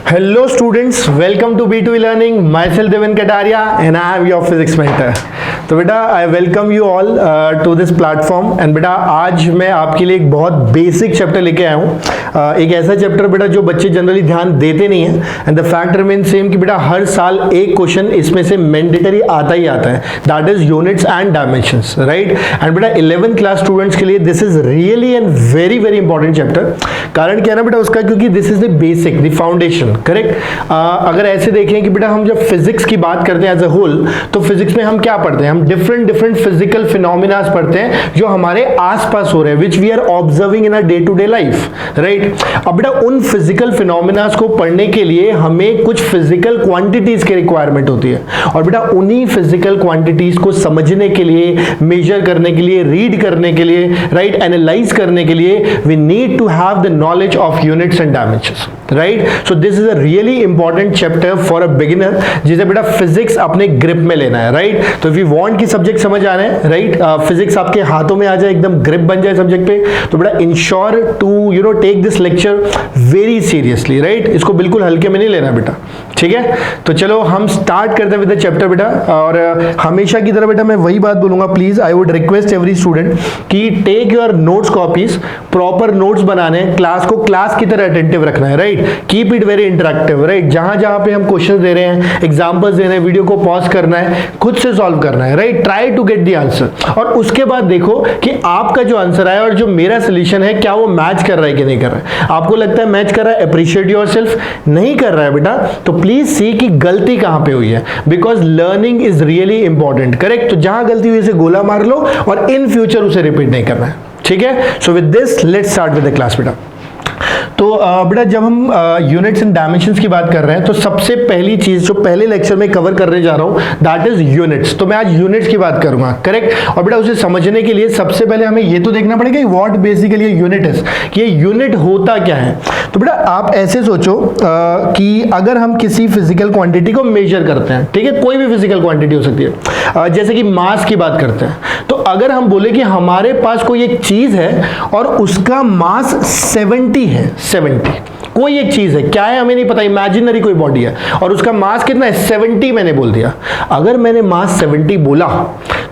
Hello students, welcome to B2E Learning. Myself Devin Kataria and I am your physics mentor. तो बेटा I welcome you all to this platform and बेटा आज मैं आपके लिए एक बहुत बेसिक चैप्टर लेके आया हूँ। एक ऐसा चैप्टर बेटा जो बच्चे जनरली ध्यान देते नहीं है and the fact remain same कि बेटा हर साल एक क्वेश्चन इसमें से मैंडेटरी आता ही आता है, that is units and dimensions, right. And बेटा 11th क्लास स्टूडेंट्स के लिए this is really and very very important chapter. कारण क्या है ना बेटा उसका, क्योंकि this is the basic, the foundation, correct. अगर ऐसे देखें कि बेटा हम जब फिजिक्स की बात करते हैं एज अ होल, तो फिजिक्स में हम क्या पढ़ते हैं, हम डिफरेंट फिजिकल फिनोमिना पढ़ते हैं जो हमारे आसपास हो रहे हैं, which we are observing in a day to day life, right. अब बेटा उन फिजिकल फिनोमिना को पढ़ने के लिए हमें कुछ फिजिकल क्वांटिटीज की रिक्वायरमेंट होती है, और बेटा उन्हीं फिजिकल क्वांटिटीज को समझने के लिए, मेजर करने के लिए, रीड करने के लिए, राइट, एनालाइज करने के लिए we need to have the knowledge of units and dimensions, right. So this is a really important chapter for a beginner, जिसे बेटा फिजिक्स अपने ग्रिप में लेना है, राइट। तो इफ यू वांट कि सब्जेक्ट समझ आ रहे हैं, राइट, फिजिक्स आपके हाथों में आ जाए, एकदम ग्रिप बन जाए सब्जेक्ट पे, तो बेटा ensure to take this lecture very seriously, right. इसको बिल्कुल हल्के में नहीं लेना बेटा, ठीक है। तो चलो हम स्टार्ट करते हैं विद द चैप्टर बेटा। और हमेशा की तरह बेटा मैं वही बात बोलूंगा, please I would request every student कि take your notes copies, proper notes बनाने, क्लास को क्लास की तरह अटेंटिव रखना है, right. Keep it very interactive, right. जहां जहां पे हम क्वेश्चन दे रहे हैं, एग्जांपल्स दे रहे हैं, वीडियो को पॉज करना है, खुद से सॉल्व करना है, right. Try to get the answer, और उसके बाद देखो कि आपका जो आंसर आया और जो मेरा सोल्यूशन है क्या वो मैच कर रहा है कि नहीं कर रहा है। आपको लगता है मैच कर रहा है, अप्रिशिएट योरसेल्फ। नहीं कर रहा है बेटा तो प्लीज सी कि गलती कहां पे हुई है, because learning is really important, correct. तो जहां गलती हुई उसे गोला मार लो और इन फ्यूचर उसे रिपीट नहीं करना है, ठीक है। So with this let's start with the class बेटा। तो बेटा जब हम यूनिट्स एंड डायमेंशंस की बात कर रहे हैं, तो सबसे पहली चीज जो पहले लेक्चर में कवर करने जा रहा हूं दैट इज यूनिट्स। तो मैं आज यूनिट्स की बात करूंगा, करेक्ट। और बेटा उसे समझने के लिए सबसे पहले हमें ये तो देखना पड़ेगा कि व्हाट बेसिकली यूनिट इज, कि ये यूनिट होता क्या है। तो बेटा आप ऐसे सोचो कि अगर हम किसी फिजिकल क्वांटिटी को मेजर करते हैं, ठीक है, कोई भी फिजिकल क्वांटिटी हो सकती है, जैसे कि मास की बात करते हैं, तो अगर हम बोले कि हमारे पास कोई एक चीज है और उसका मास 70 है, 70 कोई एक चीज है, क्या है हमें नहीं पता, इमेजिनरी कोई बॉडी है और उसका मास कितना है, 70 मैंने बोल दिया। अगर मैंने मास 70 बोला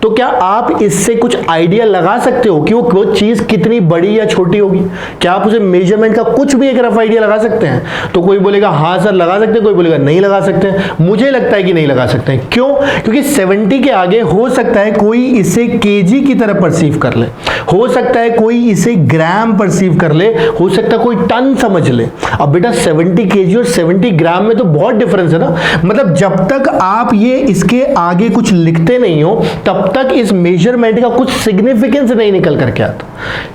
तो क्या आप इससे कुछ आइडिया लगा सकते हो कि वो चीज कितनी बड़ी या छोटी होगी? क्या आप उसे मेजरमेंट का कुछ भी एक रफ आइडिया लगा सकते हैं? तो कोई बोलेगा हाँ सर लगा सकते हैं, कोई बोलेगा नहीं लगा सकते। मुझे लगता है कि नहीं लगा सकते हैं। क्यों? क्योंकि 70 के आगे हो सकता है कोई इसे केजी की तरह परसीव कर ले, हो सकता है कोई इसे ग्राम परसीव कर ले, हो सकता है कोई टन समझ ले। अब बेटा 70 केजी और 70 ग्राम में तो बहुत डिफरेंस है ना। मतलब जब तक आप ये इसके आगे कुछ लिखते नहीं हो तब तक इस मेजरमेंट का कुछ सिग्निफिकेंस नहीं निकल करके आता।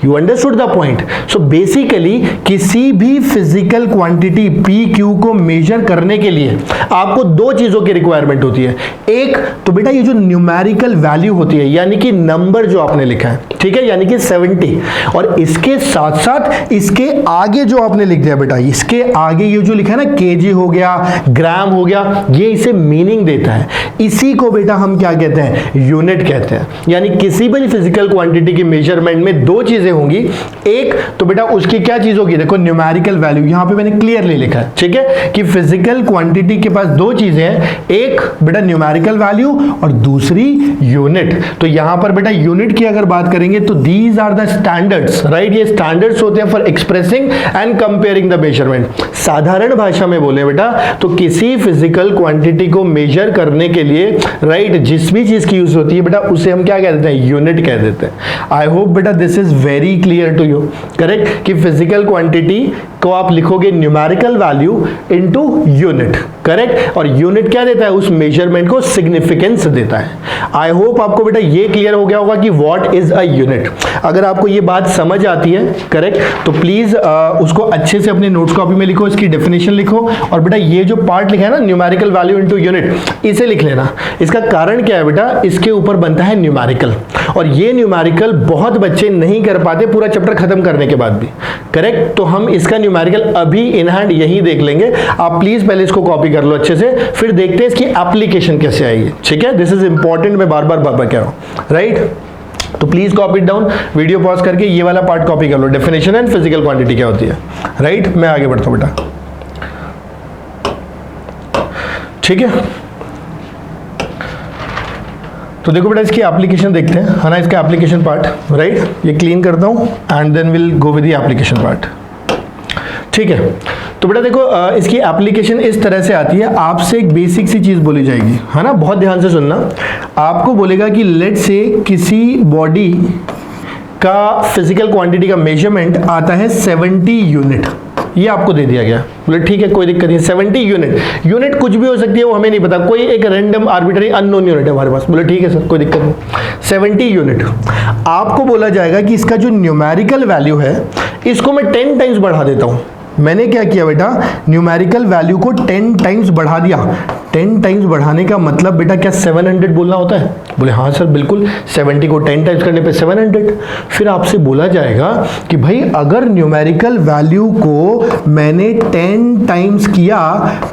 You understood the point. So basically किसी भी फिजिकल क्वांटिटी पी क्यू को मेजर करने के लिए आपको दो चीजों की रिक्वायरमेंट होती है। एक तो बेटा ये जो न्यूमेरिकल वैल्यू होती है, यानी कि नंबर जो आपने लिखा है, ठीक है, यानी कि 70, और इसके साथ साथ इसके आगे जो आपने लिख दिया बेटा, इसके आगे ये जो लिखा है ना, केजी हो गया, ग्राम हो गया, ये इसे मीनिंग देता है। इसी को बेटा हम क्या कहते हैं, यूनिट कहते हैं। यानी किसी भी फिजिकल क्वांटिटी की मेजरमेंट में दो चीजें होंगी। एक तो बेटा उसकी क्या चीज होगी, देखो न्यूमेरिकल वैल्यू, यहां पे मैंने क्लियरली लिखा है, ठीक है, कि फिजिकल क्वांटिटी के पास दो चीजें हैं, एक बेटा न्यूमेरिकल वैल्यू और दूसरी यूनिट। तो यहां पर बेटा यूनिट की अगर बात करेंगे तो these are the standards, right. ये स्टैंडर्ड्स होते हैं for expressing and comparing the measurement. साधारण भाषा में बोले बेटा तो किसी फिजिकल क्वांटिटी को मेजर करने के लिए, राइट, जिस भी चीज की यूज होती है बेटा उसे हम क्या कह देते हैं, यूनिट कह देते हैं। आई होप बेटा this is very clear to you, correct, कि फिजिकल क्वांटिटी को आप लिखोगे numerical value into unit, correct, और यूनिट क्या देता है, उस मेजरमेंट को सिग्निफिकेंस देता है। आई होप आपको बेटा ये क्लियर हो गया होगा कि व्हाट इज अ यूनिट। अगर आपको ये बात समझ आती है, करेक्ट, तो प्लीज उसको अच्छे से अपने नोट्स कॉपी में लिखो, इसकी डेफिनेशन लिखो, और बेटा ये जो पार्ट लिखा है ना, न्यूमेरिकल वैल्यू इनटू यूनिट, इसे लिख लेना। इसका कारण क्या है बेटा, इसके ऊपर बनता है न्यूमेरिकल, और ये न्यूमेरिकल बहुत बच्चे नहीं कर पाते पूरा चैप्टर खत्म करने के बाद भी, करेक्ट। तो हम इसका न्यूमेरिकल अभी इन हैंड यही देख लेंगे। आप प्लीज पहले इसको कॉपी कर लो अच्छे से, फिर देखते हैं इसकी एप्लीकेशन कैसे आएगी, ठीक है। दिस इज इंपॉर्टेंट, मैं बार बार कह रहा हूं, राइट। तो please copy down, video pause करके ये वाला पार्ट कॉपी कर लो, डेफिनेशन एंड फिजिकल क्वांटिटी क्या होती है, राइट। मैं आगे बढ़ता हूं बेटा। ठीक है, तो देखो बेटा इसकी एप्लीकेशन देखते हैं, है ना, इसका एप्लीकेशन पार्ट, राइट। ये क्लीन करता हूँ and then will go with the application part. ठीक है, तो बेटा देखो इसकी एप्लीकेशन इस तरह से आती है, आपसे एक बेसिक सी चीज बोली जाएगी, है ना, बहुत ध्यान से सुनना। आपको बोलेगा कि लेट से किसी बॉडी का फिजिकल क्वांटिटी का मेजरमेंट आता है 70 यूनिट, ये आपको दे दिया गया। बोले ठीक है, कोई दिक्कत नहीं, 70 यूनिट, यूनिट कुछ भी हो सकती है, वो हमें नहीं पता, कोई एक रैंडम आर्बिट्ररी अननोन यूनिट है हमारे पास। बोले ठीक है सर, कोई दिक्कत नहीं, 70 यूनिट। आपको बोला जाएगा कि इसका जो न्यूमेरिकल वैल्यू है इसको मैं 10 टाइम्स बढ़ा देता हूं। मैंने क्या किया बेटा, न्यूमेरिकल वैल्यू को 10 टाइम्स बढ़ा दिया। 10 टाइम्स बढ़ाने का मतलब बेटा क्या 700 बोलना होता है? बोले हाँ सर बिल्कुल, 70 को 10 टाइम्स करने पे 700। फिर आपसे बोला जाएगा कि भाई अगर न्यूमेरिकल वैल्यू को मैंने 10 टाइम्स किया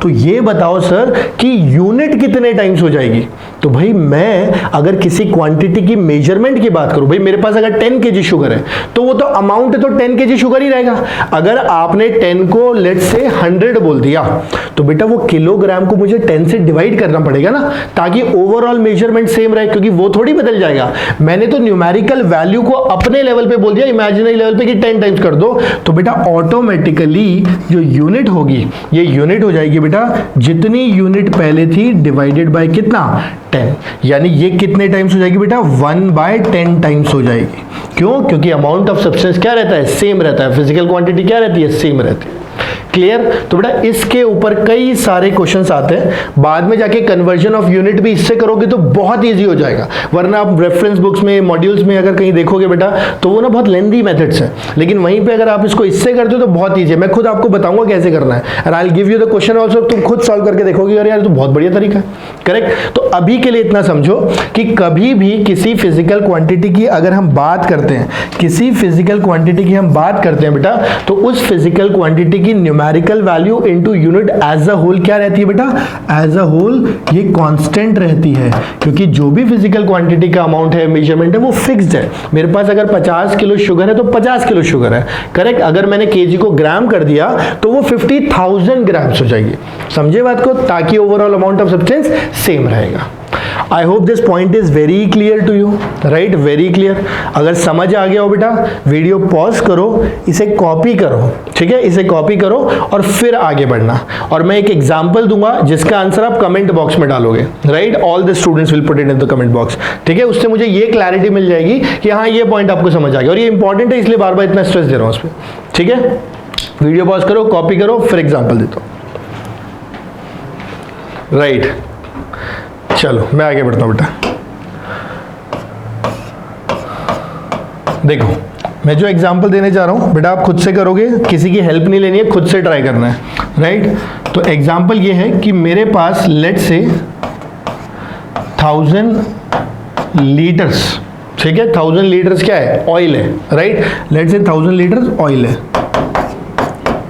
तो ये बताओ सर कि यूनिट कितने टाइम्स हो जाएगी। तो भाई मैं अगर किसी क्वांटिटी की मेजरमेंट की बात करूं, भाई मेरे पास अगर 10 kg शुगर है तो वो तो अमाउंट है तो 10 kg शुगर ही रहेगा। अगर आपने 10 को लेट से 100 बोल दिया तो बेटा वो किलोग्राम को मुझे 10 से डिवाइड करना पड़ेगा ना, ताकि ओवरऑल मेजरमेंट सेम रहे, क्योंकि वो थोड़ी बदल जाएगा। मैंने तो न्यूमेरिकल वैल्यू को अपने लेवल पे बोल दिया, इमेजिनरी लेवल पे कि 10 टाइम्स कर दो, तो बेटा ऑटोमेटिकली जो यूनिट होगी ये यूनिट हो जाएगी बेटा जितनी यूनिट पहले थी डिवाइडेड बाय कितना 10, यानी ये कितने टाइम्स हो जाएगी बेटा 1/10 टाइम्स हो जाएगी। क्यों? क्योंकि अमाउंट ऑफ सब्सटेंस क्या रहता है, सेम रहता है, फिजिकल क्वांटिटी क्या रहती है, सेम रहती है। क्लियर? तो बेटा इसके ऊपर कई सारे क्वेश्चंस आते हैं, बाद में जाके कन्वर्जन ऑफ यूनिट भी इससे करोगे तो बहुत इजी हो जाएगा, वरना आप रेफरेंस बुक्स में मॉड्यूल्स में अगर कहीं देखोगे बेटा तो वो ना बहुत लेंदी मेथड्स हैं, लेकिन वहीं पे अगर आप इसको इससे करते हो तो बहुत ईजी है। मैं खुद आपको बताऊंगा कैसे करना है, and I will give you the question also, तुम खुद सॉल्व करके देखोगे यार तो बहुत बढ़िया तरीका है। करेक्ट? तो अभी के लिए इतना समझो कि कभी भी किसी फिजिकल क्वांटिटी की अगर हम बात करते हैं, किसी फिजिकल क्वांटिटी की हम बात करते हैं बेटा, तो उस फिजिकल क्वांटिटी की numerical value into unit as a whole क्या रहती है बेटा, एज अ होल ये कांस्टेंट रहती है, क्योंकि जो भी फिजिकल क्वांटिटी का अमाउंट है, मेजरमेंट है, वो फिक्स्ड है। मेरे पास अगर 50 किलो शुगर है तो 50 किलो शुगर है। करेक्ट? अगर मैंने केजी को ग्राम कर दिया तो वो 50,000 ग्राम्स हो जाएगी। समझे बात को? ताकि overall amount of substance same रहेगा। I hope this point is very clear to you, right? Very clear. अगर समझ आ गया हो बेटा, वीडियो पॉज करो, इसे कॉपी करो, ठीक है, इसे कॉपी करो और फिर आगे बढ़ना। और मैं एक एग्जांपल दूंगा जिसका आंसर आप कमेंट बॉक्स में डालोगे, right? All the students will put it in the comment box, ठीक है? उससे मुझे ये क्लैरिटी मिल जाएगी कि हाँ ये पॉइंट आपको समझ आ गया, और ये इंपॉर्टेंट है इसलिए बार बार इतना स्ट्रेस दे रहा हूं उस पर, ठीक है? वीडियो पॉज करो, कॉपी करो, फिर एग्जाम्पल देता हूं, राइट? चलो मैं आगे बढ़ता हूं बेटा। देखो मैं जो एग्जांपल देने जा रहा हूं बेटा आप खुद से करोगे, किसी की हेल्प नहीं लेनी है, खुद से ट्राई करना है, राइट? तो एग्जांपल ये है कि मेरे पास लेट से 1000 लीटर्स, ठीक है, 1000 लीटर्स क्या है, ऑयल है, राइट? लेट से 1000 लीटर्स ऑयल है,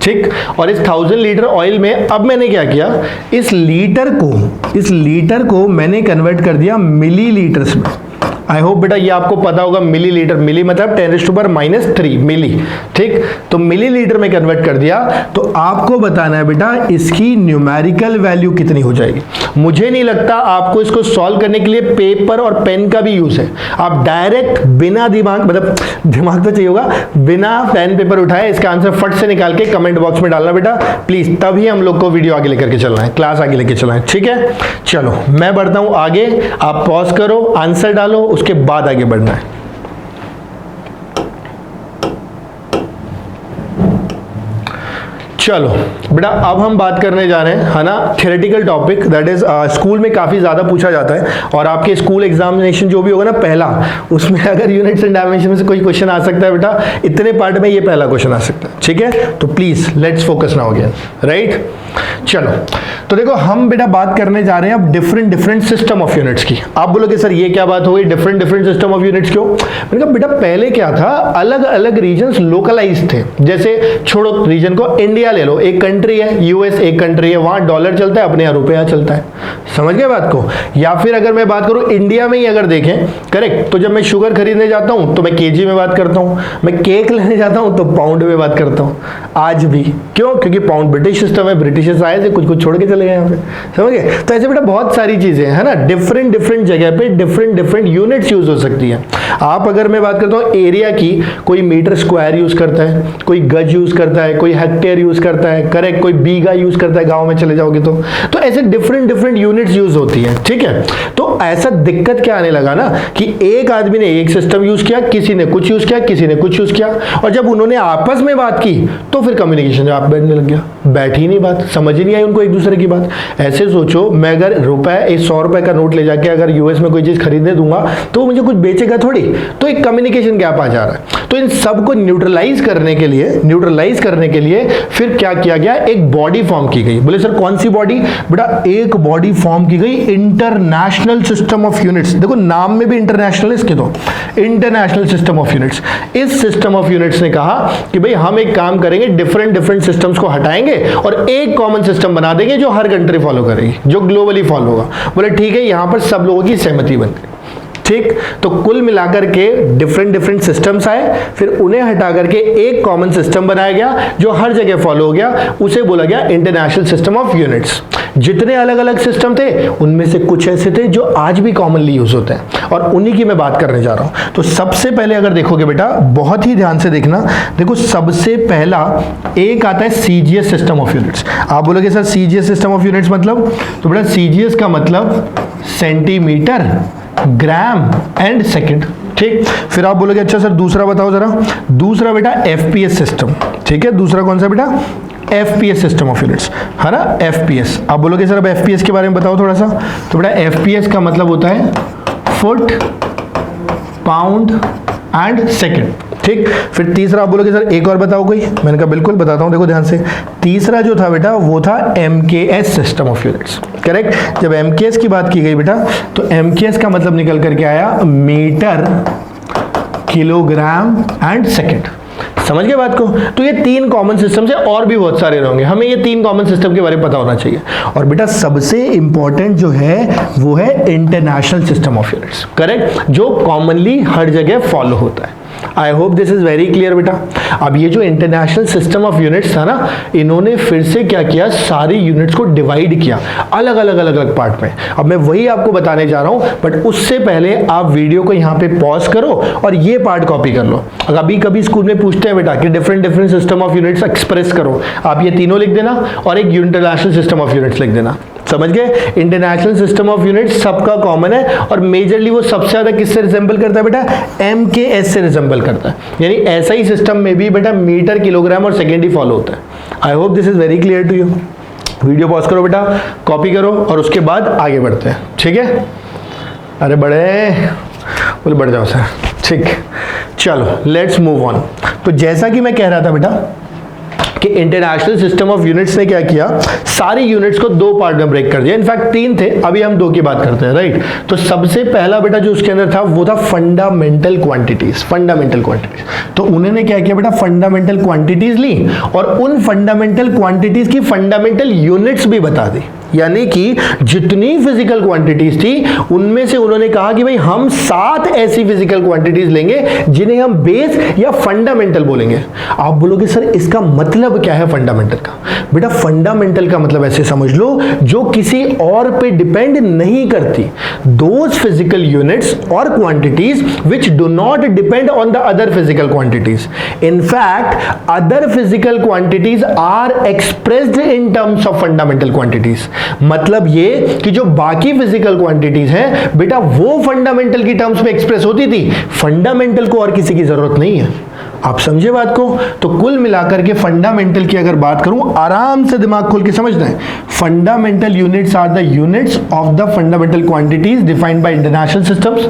ठीक? और इस 1000 लीटर ऑयल में अब मैंने क्या किया, इस लीटर को मैंने कन्वर्ट कर दिया मिलीलीटर्स में। आई होप बेटा ये आपको पता होगा, मिलीलीटर, मिली मतलब 10⁻³ मिली, ठीक? तो मिलीलीटर में कन्वर्ट कर दिया, तो आपको बताना है बेटा इसकी न्यूमेरिकल वैल्यू कितनी हो जाएगी। मुझे नहीं लगता आपको इसको सॉल्व करने के लिए पेपर और पेन का भी यूज है, आप डायरेक्ट बिना दिमाग, मतलब दिमाग तो चाहिए होगा, बिना पेन पेपर उठाए इसका आंसर फट से निकाल के कमेंट बॉक्स में डालना बेटा प्लीज, तभी हम लोग को वीडियो आगे लेकर के चलना है, क्लास आगे लेकर चलना है, ठीक है? चलो मैं बढ़ता हूं आगे, आप पॉज करो, आंसर डालो, उसके बाद आगे बढ़ना है। चलो बेटा अब हम बात करने जा रहे हैं, है ना, theoretical topic, that is school में काफी ज्यादा पूछा जाता है, और आपके स्कूल एग्जामिनेशन जो भी होगा ना पहला, उसमें अगर यूनिट्स एंड डायमेंशन में से कोई क्वेश्चन आ सकता है बेटा, इतने पार्ट में ये पहला क्वेश्चन आ सकता है, ठीक है? तो please let's focus now again, right? चलो तो देखो हम बेटा बात करने जा रहे हैं अब डिफरेंट सिस्टम ऑफ यूनिट्स की। आप बोलोगे सर ये क्या बात हो गई, डिफरेंट सिस्टम ऑफ यूनिट्स क्यों? मैंने कहा बेटा पहले क्या था, अलग अलग रीजन्स लोकलाइज थे, जैसे छोड़ो रीजन को, इंडिया ले लो, एक कंट्री है यूएस, एक कंट्री है, वहां डॉलर चलता है, अपने यहाँ रुपया चलता है। समझ गए बात को? या फिर अगर मैं बात करूं इंडिया में ही अगर देखें, करेक्ट, तो जब मैं शुगर खरीदने जाता हूं तो मैं केजी में बात करता हूं, मैं केक लेने जाता हूं तो पाउंड में बात करता हूं आज भी। क्यों? क्योंकि पाउंड ब्रिटिश सिस्टम है, ब्रिटिशर्स आए थे, कुछ कुछ छोड़ के चले गए यहाँ पे। समझ गए? तो ऐसे बेटा बहुत सारी चीजें है ना, डिफरेंट डिफरेंट जगह पे डिफरेंट डिफरेंट यूनिट्स यूज हो सकती है। आप अगर मैं बात करता हूँ एरिया की, कोई मीटर स्क्वायर यूज करता है, कोई गज यूज करता है, कोई हेक्टेयर यूज करता है, करेक्ट, कोई बीघा यूज करता है, गांव में चले जाओगे तो ऐसे डिफरेंट डिफरेंट यूनिट्स यूज होती है। ठीक है, तो ऐसा दिक्कत क्या आने लगा ना कि एक आदमी ने एक सिस्टम यूज किया, किसी ने कुछ यूज किया, किसी ने कुछ यूज किया, और जब उन्होंने आपस में बात की तो फिर कम्युनिकेशन आप बैठने लग गया, बैठ ही नहीं बात, समझ ही नहीं आई उनको एक दूसरे की बात। ऐसे सोचो, मैं अगर रुपए 100 रुपए का नोट ले जाके अगर यूएस में कोई चीज खरीदने दूंगा तो वो मुझे कुछ बेचेगा थोड़ी, तो एक कम्युनिकेशन गैप आ जा रहा है। तो इन सबको न्यूट्रलाइज करने के लिए फिर क्या किया गया, एक बॉडी फॉर्म की गई। बोले सर कौन सी बॉडी? बेटा एक बॉडी फॉर्म की गई, इंटरनेशनल सिस्टम ऑफ यूनिट्स। देखो नाम में भी इंटरनेशनल है इसके, तो इंटरनेशनल सिस्टम ऑफ यूनिट्स। इस सिस्टम ऑफ यूनिट्स ने कहा कि भाई हम एक काम करेंगे, डिफरेंट डिफरेंट सिस्टम्स को हटाएंगे और एक कॉमन सिस्टम बना देंगे जो हर कंट्री फॉलो करेगी, जो ग्लोबली फॉलो होगा। बोले ठीक है, यहां पर सब लोगों की सहमति बन गई। ठीक, तो कुल मिलाकर के डिफरेंट डिफरेंट सिस्टम्स आए, फिर उन्हें हटा करके एक कॉमन सिस्टम बनाया गया जो हर जगह फॉलो हो गया, उसे बोला गया इंटरनेशनल सिस्टम ऑफ यूनिट्स। जितने अलग अलग सिस्टम थे उनमें से कुछ ऐसे थे जो आज भी कॉमनली यूज होते हैं, और उन्हीं की मैं बात करने जा रहा हूं। तो सबसे पहले अगर देखोगे बेटा, बहुत ही ध्यान से देखना, देखो सबसे पहला एक आता है सीजीएस सिस्टम ऑफ यूनिट्स। आप बोलोगे sir CGS system of units मतलब? तो बेटा सीजीएस का मतलब सेंटीमीटर, ग्राम एंड सेकंड। ठीक, फिर आप बोलोगे अच्छा सर दूसरा बताओ जरा। दूसरा बेटा एफपीएस सिस्टम। ठीक है, दूसरा कौन सा बेटा? एफपीएस सिस्टम ऑफ यूनिट्स, है ना, एफपीएस। आप बोलोगे सर अब एफपीएस के बारे में बताओ थोड़ा सा। तो बेटा एफपीएस का मतलब होता है फुट, पाउंड एंड सेकंड। ठीक, फिर तीसरा आप बोलोगे सर एक और बताओ कोई। मैंने कहा बिल्कुल बताता हूं, देखो ध्यान से। तीसरा जो था बेटा वो था MKS system of units. Correct, जब एमकेएस की बात की गई बेटा तो एमकेएस का मतलब निकल करके आया मीटर, किलोग्राम एंड सेकंड। समझ गए बात को? तो ये तीन कॉमन सिस्टम से और भी बहुत सारे होंगे, हमें ये तीन कॉमन सिस्टम के बारे में पता होना चाहिए। और बेटा सबसे इंपॉर्टेंट जो है वो है international system of units. Correct, जो कॉमनली हर जगह फॉलो होता है। I hope this is very clear बेटा। अब ये जो इंटरनेशनल सिस्टम ऑफ यूनिट्स था ना, इन्होंने फिर से क्या किया, सारी यूनिट्स को डिवाइड किया अलग अलग पार्ट में। अब मैं वही आपको बताने जा रहा हूं, बट उससे पहले आप वीडियो को यहाँ पे पॉज करो और ये पार्ट कॉपी कर लो। अभी कभी स्कूल में पूछते हैं बेटा कि different different system of units express करो, आप ये तीनों लिख देना और एक इंटरनेशनल सिस्टम ऑफ यूनिट्स लिख देना। समझ गए? इंटरनेशनल सिस्टम ऑफ यूनिट्स सबका कॉमन है, और मेजरली वो सबसे ज्यादा किससे रिजेंबल करता है बेटा? एमकेएस से रिजेंबल करता है। यानी ऐसा ही सिस्टम में भी बेटा मीटर, किलोग्राम और सेकेंड ही फॉलो होता है। I hope this is very clear to you. Video pause करो बेटा, कॉपी करो और उसके बाद आगे बढ़ते हैं। ठीक है, अरे बोले बढ़ जाओ सर। ठीक, चलो लेट्स मूव ऑन। तो जैसा कि मैं कह रहा था बेटा कि इंटरनेशनल सिस्टम ऑफ यूनिट्स ने क्या किया, सारी यूनिट्स को दो पार्ट में ब्रेक कर दिया। इनफैक्ट तीन थे, अभी हम दो की बात करते हैं, राइट। तो सबसे पहला बेटा जो उसके अंदर था वो था फंडामेंटल क्वांटिटीज। फंडामेंटल क्वांटिटीज, तो उन्होंने क्या किया बेटा, फंडामेंटल क्वांटिटीज ली और उन फंडामेंटल क्वांटिटीज की फंडामेंटल यूनिट्स भी बता दी। यानी कि जितनी फिजिकल क्वांटिटीज थी उनमें से उन्होंने कहा कि भाई हम 7 ऐसी फिजिकल क्वांटिटीज लेंगे जिन्हें हम बेस या फंडामेंटल बोलेंगे। आप बोलोगे सर इसका मतलब क्या है फंडामेंटल का? बेटा फंडामेंटल का मतलब ऐसे समझ लो, जो किसी और पे डिपेंड नहीं करती। दोज फिजिकल यूनिट्स और quantities which do not depend on the other physical quantities. In fact other physical quantities are expressed in terms of fundamental quantities. मतलब ये कि जो बाकी फिजिकल क्वांटिटीज हैं बेटा वो फंडामेंटल की टर्म्स में एक्सप्रेस होती थी, फंडामेंटल को और किसी की जरूरत नहीं है। आप समझे बात को? तो कुल मिलाकर के फंडामेंटल की अगर बात करूं, आराम से दिमाग खोल के समझना है, fundamental units are the units of the fundamental quantities defined by international systems.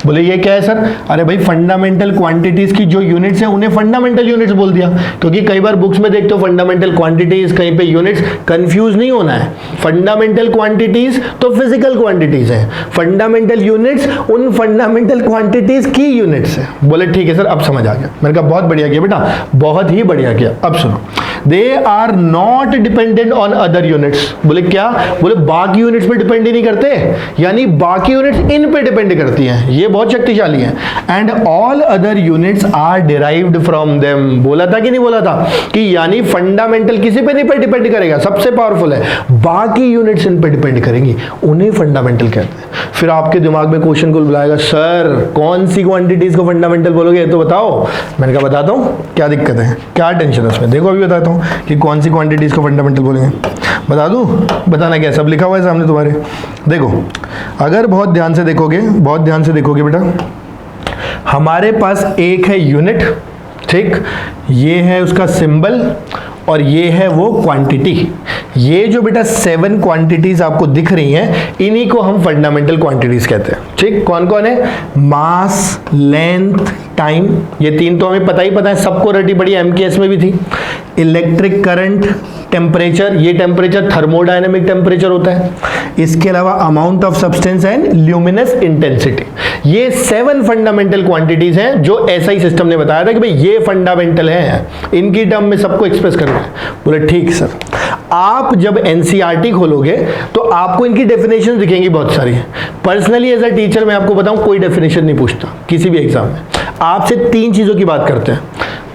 बोले ये क्या है सर? अरे भाई फंडामेंटल क्वांटिटीज की जो यूनिट्स हैं उन्हें फंडामेंटल यूनिट्स बोल दिया, क्योंकि कई बार बुक्स में देखते हो फंडामेंटल क्वांटिटीज, कहीं पे यूनिट्स, कंफ्यूज नहीं होना है। फंडामेंटल क्वांटिटीज तो फिजिकल क्वांटिटीज है, फंडामेंटल यूनिट्स उन फंडामेंटल क्वांटिटीज की यूनिट्स है। बोले ठीक है सर अब समझ आ गया। मैंने कहा बहुत बढ़िया किया बेटा, बहुत ही बढ़िया किया। अब सुनो, they are not dependent on other units. बोले क्या? बोले बाकी यूनिट्स पे डिपेंड ही नहीं करते, यानी बाकी यूनिट्स इन पे डिपेंड करती हैं, ये बहुत शक्तिशाली है। And all other units are derived from them. बोला था कि नहीं बोला था कि यानी फंडामेंटल किसी पे नहीं पे डिपेंड करेगा, सबसे पावरफुल है, बाकी यूनिट्स इन पे डिपेंड करेंगी, उन्हें फंडामेंटल कहते हैं। फिर आपके दिमाग में क्वेश्चन को बुलाएगा, सर कौन सी क्वांटिटीज को फंडामेंटल बोलोगे तो बताओ। मैंने कहा बताता हूं, क्या दिक्कत है, क्या टेंशन है उसमें। देखो अभी बताता हूं कि कौन सी क्वांटिटीज को फंडामेंटल बोलेंगे। बता दूं? बताना क्या, सब लिखा हुआ है सामने तुम्हारे। देखो अगर बहुत ध्यान से देखोगे बेटा, हमारे पास एक है यूनिट, ठीक, ये है उसका सिंबल और ये है वो क्वांटिटी। ये जो बेटा 7 क्वांटिटीज आपको दिख रही हैं, इन्हीं को हम फंडामेंटल क्वांटिटीज कहते हैं। ठीक, कौन कौन है? मास, लेंथ, टाइम, ये 3 तो हमें पता है, सबको रटी पड़ी, एमकेएस में भी थी। इलेक्ट्रिक करंट, टेम्परेचर, ये टेम्परेचर थर्मोडायनेमिक टेम्परेचर होता है। इसके अलावा amount of substance and luminous intensity. ये 7 फंडामेंटल क्वांटिटीज हैं जो एसआई सिस्टम ने बताया था कि भाई ये फंडामेंटल है, इनकी टर्म में सबको एक्सप्रेस करना है। बोले ठीक सर। आप जब एनसीईआरटी खोलोगे तो आपको इनकी डेफिनेशन दिखेंगी बहुत सारी। पर्सनली एज अ टीचर मैं आपको बताऊं, कोई डेफिनेशन नहीं पूछता किसी भी एग्जाम में, आपसे 3 चीजों की बात करते हैं।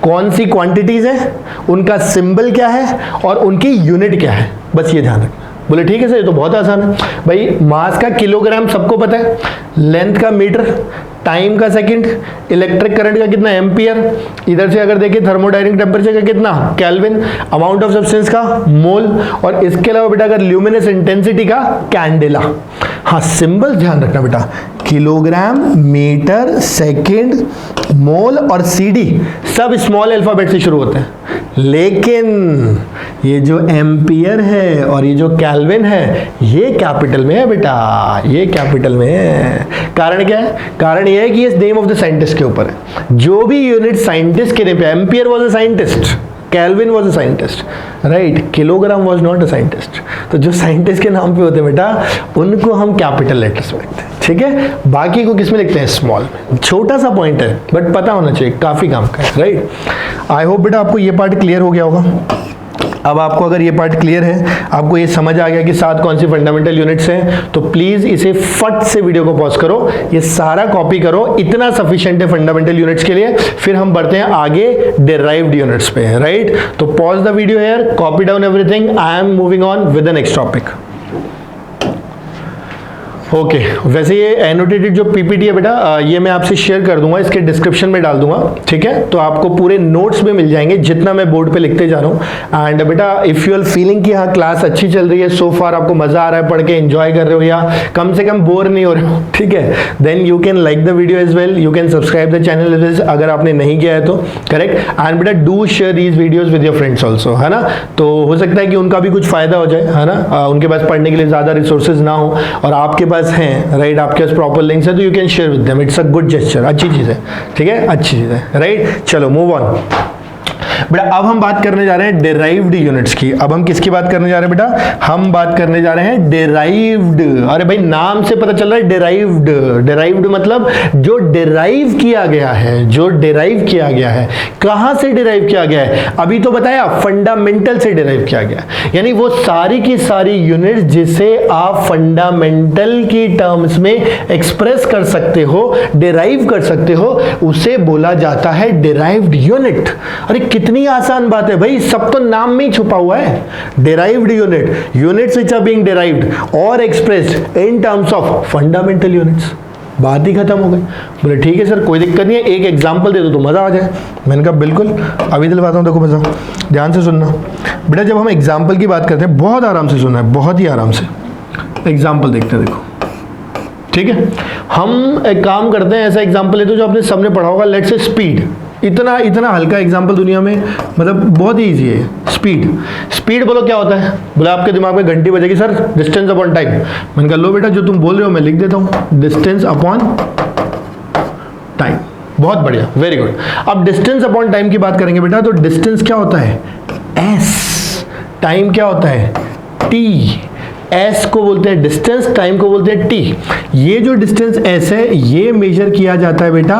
कौन सी क्वांटिटीज है, उनका सिंबल क्या है और उनकी यूनिट क्या है, बस ये ध्यान रखना। बोले ठीक है सर, ये तो बहुत आसान है भाई। मास का किलोग्राम सबको पता है, लेंथ का मीटर, टाइम का सेकंड, इलेक्ट्रिक करंट का कितना एम्पियर, इधर से अगर देखें थर्मोडायनेमिक टेम्परेचर का कितना केल्विन, अमाउंट ऑफ सब्सटेंस का मोल, और इसके अलावा बेटा अगर ल्यूमिनस इंटेंसिटी का कैंडेला। हाँ सिंबल ध्यान रखना बेटा, किलोग्राम, मीटर, सेकंड, मोल और सीडी सब स्मॉल अल्फाबेट से शुरू होते हैं, लेकिन ये जो एम्पियर है और ये जो केल्विन है ये कैपिटल में है बेटा, ये कैपिटल में है। कारण क्या है? कारण ये है कि ये नेम ऑफ द साइंटिस्ट के ऊपर है। जो भी यूनिट साइंटिस्ट के नेम पे, ampere was a scientist, kelvin was a scientist, right, kilogram was not a scientist. तो जो साइंटिस्ट के नाम पे होते हैं बेटा, उनको हम कैपिटल लेटर्स में लिखते हैं, ठीक है। बाकी को किस में लिखते हैं? स्मॉल में। छोटा सा पॉइंट है बट पता होना चाहिए, काफी काम का है, राइट। आई होप बेटा आपको ये पार्ट क्लियर हो गया होगा। अब आपको अगर ये पार्ट क्लियर है, आपको ये समझ आ गया कि 7 कौन सी फंडामेंटल यूनिट्स हैं, तो प्लीज इसे फट से वीडियो को पॉज करो, ये सारा कॉपी करो, इतना सफिशिएंट है फंडामेंटल यूनिट्स के लिए। फिर हम बढ़ते हैं आगे डिराइव्ड यूनिट्स पे, राइट। तो pause the video here, copy down everything, I am moving on with the next topic. Okay, वैसे ये एनोटेटेड जो पीपीटी है बेटा, ये मैं आपसे शेयर कर दूंगा, इसके डिस्क्रिप्शन में डाल दूंगा, ठीक है। तो आपको पूरे नोट्स में मिल जाएंगे जितना मैं बोर्ड पे लिखते जा रहा हूँ। एंड बेटा इफ यू आर फीलिंग कि हाँ क्लास अच्छी चल रही है, सो फार आपको मजा आ रहा है, पढ़ के एंजॉय कर रहे हो या कम से कम बोर नहीं हो रहे हो, ठीक है, then you can like the video as well, you can subscribe the channel अगर आपने नहीं किया है तो, करेक्ट। एंड बेटा do share these videos with your friends also, है ना। तो हो सकता है कि उनका भी कुछ फायदा हो जाए, है ना, उनके पास पढ़ने के लिए ज्यादा रिसोर्सेज ना हो और आपके पास हैं, राइट, आपके पास प्रॉपर लिंक्स है, तो you can share with them, it's a good gesture, अच्छी चीज है, ठीक है, अच्छी चीज है, राइट। चलो मूव ऑन बेटा। अब हम बात करने जा रहे हैं डिराइव्ड यूनिट्स की। अब हम किसकी बात करने जा रहे हैं बेटा? हम बात करने जा रहे हैं डिराइव्ड। अरे भाई नाम से पता चल रहा है डिराइव्ड। डिराइव्ड मतलब जो डिराइव किया गया है, जो डिराइव किया गया है। कहां से डिराइव किया गया है? अभी तो बताया फंडामेंटल से डिराइव किया गया, यानी वो सारी की सारी यूनिट्स जिसे आप फंडामेंटल की टर्म्स में एक्सप्रेस कर सकते हो, डिराइव कर सकते हो, उसे बोला जाता है डिराइव्ड यूनिट। अरे कितनी आसान बात है भाई, सब तो नाम में ही छुपा हुआ है। Derived unit, units which are being derived और expressed in terms of fundamental units. बात ही खत्म हो गई। बोले ठीक है सर कोई दिक्कत नहीं है, एक एग्जांपल दे दो तो मजा आ जाए। मैंने कहा बिल्कुल, अभी दिलवाता हूं, देखो मजा, ध्यान से सुनना बेटा। जब हम एग्जाम्पल की बात करते हैं, बहुत आराम से सुनना है, बहुत ही आराम से। एग्जाम्पल देखते हैं, देखो ठीक है। हम एक काम करते हैं, ऐसा एग्जाम्पल लेते हो जो आपने सबने पढ़ा होगा, लेट्स से स्पीड। इतना हल्का एग्जाम्पल दुनिया में, मतलब बहुत ही ईजी है। स्पीड बोलो क्या होता है? बोला आपके दिमाग में घंटी बजेगी, सर डिस्टेंस अपॉन टाइम। मैंने कहा लो बेटा जो तुम बोल रहे हो मैं लिख देता हूं, डिस्टेंस अपॉन टाइम। बहुत बढ़िया, वेरी गुड। अब डिस्टेंस अपॉन टाइम की बात करेंगे बेटा, तो डिस्टेंस क्या होता है? एस। टाइम क्या होता है? टी। एस को बोलते हैं डिस्टेंस, टाइम को बोलते हैं टी। ये जो डिस्टेंस एस है ये मेजर किया जाता है बेटा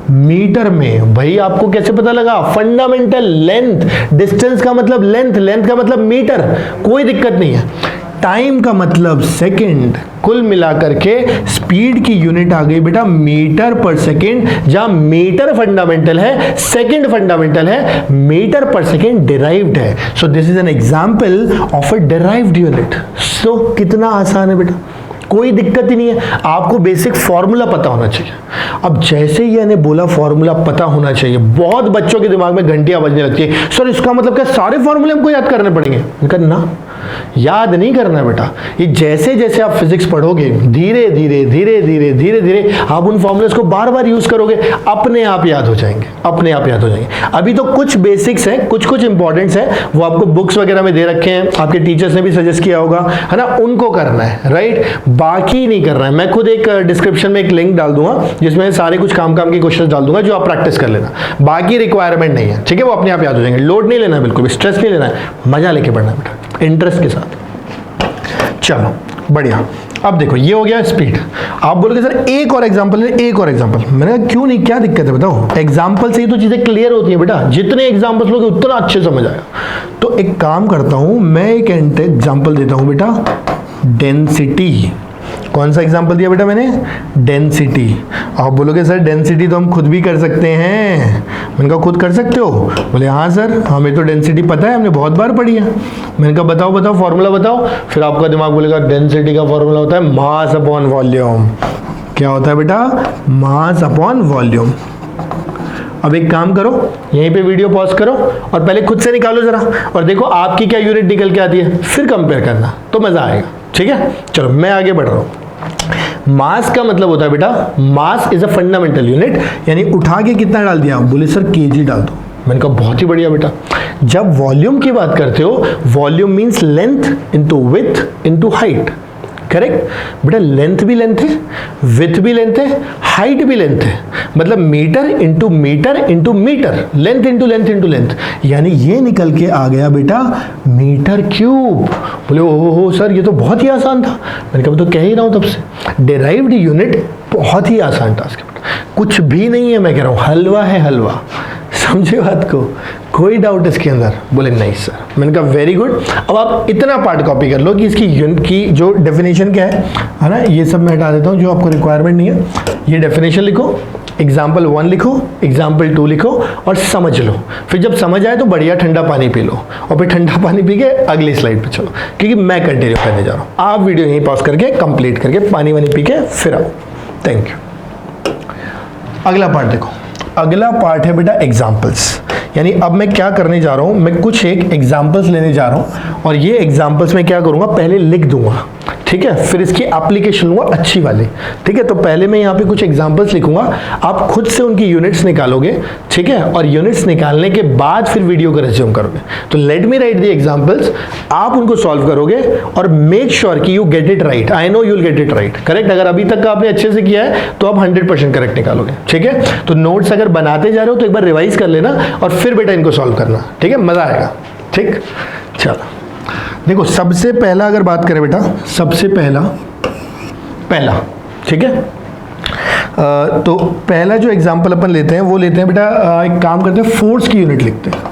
मीटर में। भाई आपको कैसे पता लगा? फंडामेंटल लेंथ, डिस्टेंस का मतलब लेंथ, लेंथ का मतलब मीटर, कोई दिक्कत नहीं है। टाइम का मतलब सेकंड, कुल मिलाकर के स्पीड की यूनिट आ गई बेटा मीटर पर सेकंड। जहां मीटर फंडामेंटल है, सेकंड फंडामेंटल है, मीटर पर सेकंड डिराइव्ड है। So this is an example of a derived unit. So कितना आसान है बेटा, कोई दिक्कत ही नहीं है। आपको बेसिक फॉर्मूला पता होना चाहिए। अब जैसे ही मैंने बोला फॉर्मूला पता होना चाहिए, बहुत बच्चों के दिमाग में घंटियां बजने लगती है, सर इसका मतलब क्या सारे फॉर्मूले हमको याद करने पड़ेंगे? ना, याद नहीं करना है बेटा। ये जैसे जैसे आप फिजिक्स पढ़ोगे धीरे धीरे धीरे धीरे धीरे धीरे आप उन फॉर्मूलेस को बार बार यूज करोगे, अपने आप याद हो जाएंगे, अपने आप याद हो जाएंगे। अभी तो कुछ बेसिक्स हैं, कुछ कुछ इंपॉर्टेंट्स हैं, वो आपको बुक्स वगैरह में दे रखे हैं, आपके टीचर्स ने भी सजेस्ट किया होगा, है ना, उनको करना है, राइट, बाकी नहीं करना है। मैं खुद एक डिस्क्रिप्शन में एक लिंक डाल दूंगा जिसमें सारे कुछ काम के क्वेश्चन डाल दूंगा जो आप प्रैक्टिस कर लेना, बाकी रिक्वायरमेंट नहीं है, ठीक है, वो अपने आप याद हो जाएंगे। लोड नहीं लेना है, बिल्कुल भी स्ट्रेस नहीं लेना है, मजा लेके पढ़ना है बेटा, इंटरेस्ट के साथ। चलो बढ़िया। अब देखो ये हो गया स्पीड। आप बोलोगे सर एक और एग्जांपल है, एक और एग्जांपल। मैंने कहा क्यों नहीं, क्या दिक्कत है बताओ, एग्जांपल से ही तो चीजें क्लियर होती है बेटा, जितने एग्जांपल्स लोगे उतना अच्छे समझ आएगा। तो एक काम करता हूं, मैं एक एग्जांपल देता हूं बेटा, डेंसिटी। कौन सा एग्जांपल दिया बेटा मैंने? डेंसिटी। आप बोलोगे सर डेंसिटी तो हम खुद भी कर सकते हैं। मैंने कहा खुद कर सकते हो? बोले हाँ सर, हमें तो डेंसिटी पता है, हमने बहुत बार पढ़ी है। मैंने कहा बताओ बताओ फॉर्मूला बताओ। फिर आपका दिमाग बोलेगा डेंसिटी का फॉर्मूला होता है मास अपॉन वॉल्यूम। क्या होता है बेटा? Mass upon volume. अब एक काम करो, यहीं पे वीडियो पॉज करो और पहले खुद से निकालो जरा, और देखो आपकी क्या यूनिट निकल के आती है, फिर कंपेयर करना तो मजा आएगा, ठीक है। चलो मैं आगे बढ़ रहा हूँ। मास का मतलब होता है बेटा, mass is a fundamental unit, यानी उठा के कितना डाल दिया? बोले सर केजी डाल दो। मैंने कहा बहुत ही बढ़िया बेटा। जब वॉल्यूम की बात करते हो, volume means length into width into height, correct बेटा। लेंथ भी लेंथ है, विड्थ भी लेंथ है, हाइट भी लेंथ है, मतलब meter into meter into meter, length into length into length, यानी ये निकल के आ गया बेटा मीटर क्यूब। बोले ओहो सर ये तो बहुत ही आसान था। मैंने कहा तो कह ही रहा हूं तब से, डिराइव्ड यूनिट बहुत ही आसान टास्क है, कुछ भी नहीं है, मैं कह रहा हूं हलवा है हलवा। समझे बात को? कोई डाउट इसके अंदर? बोले नहीं सर। मैंने कहा वेरी गुड। अब आप इतना पार्ट कॉपी कर लो कि इसकी यूनिट की जो डेफिनेशन क्या है ना, ये सब मैं हटा देता हूँ जो आपको रिक्वायरमेंट नहीं है। ये डेफिनेशन लिखो, एग्जाम्पल 1 लिखो, एग्जाम्पल 2 लिखो और समझ लो। फिर जब समझ आए तो बढ़िया ठंडा पानी पी लो और फिर ठंडा पानी पी के अगली स्लाइड पे चलो, क्योंकि मैं कंटिन्यू करने जा रहा हूँ। आप वीडियो यहीं पॉज करके कंप्लीट करके पानी वानी पी के फिर आओ। Thank you. अगला पार्ट देखो, अगला पार्ट है बेटा एग्जाम्पल्स। यानी अब मैं क्या करने जा रहा हूं, मैं कुछ एक एग्जाम्पल्स लेने जा रहा हूं और ये एग्जाम्पल्स मैं क्या करूंगा, पहले लिख दूंगा, ठीक है, फिर इसकी एप्लीकेशन लूंगा अच्छी वाली, ठीक है। तो पहले मैं यहाँ पे कुछ एग्जाम्पल्स लिखूंगा, आप खुद से उनकी यूनिट्स निकालोगे, ठीक है, और यूनिट्स निकालने के बाद फिर वीडियो को रिज्यूम करोगे। तो let me right the examples, आप उनको सॉल्व करोगे और मेक श्योर कि you get it right. I know you will get it right, correct. अगर अभी तक का आपने अच्छे से किया है तो आप 100% करेक्ट निकालोगे, ठीक है। तो नोट्स अगर बनाते जा रहे हो तो एक बार रिवाइज कर लेना और फिर बेटा इनको सॉल्व करना, ठीक है, मजा आएगा, ठीक। चलो देखो, सबसे पहला अगर बात करें बेटा, सबसे पहला, ठीक है, तो पहला जो एग्जांपल अपन लेते हैं वो लेते हैं बेटा, एक काम करते हैं, फोर्स की यूनिट लिखते हैं,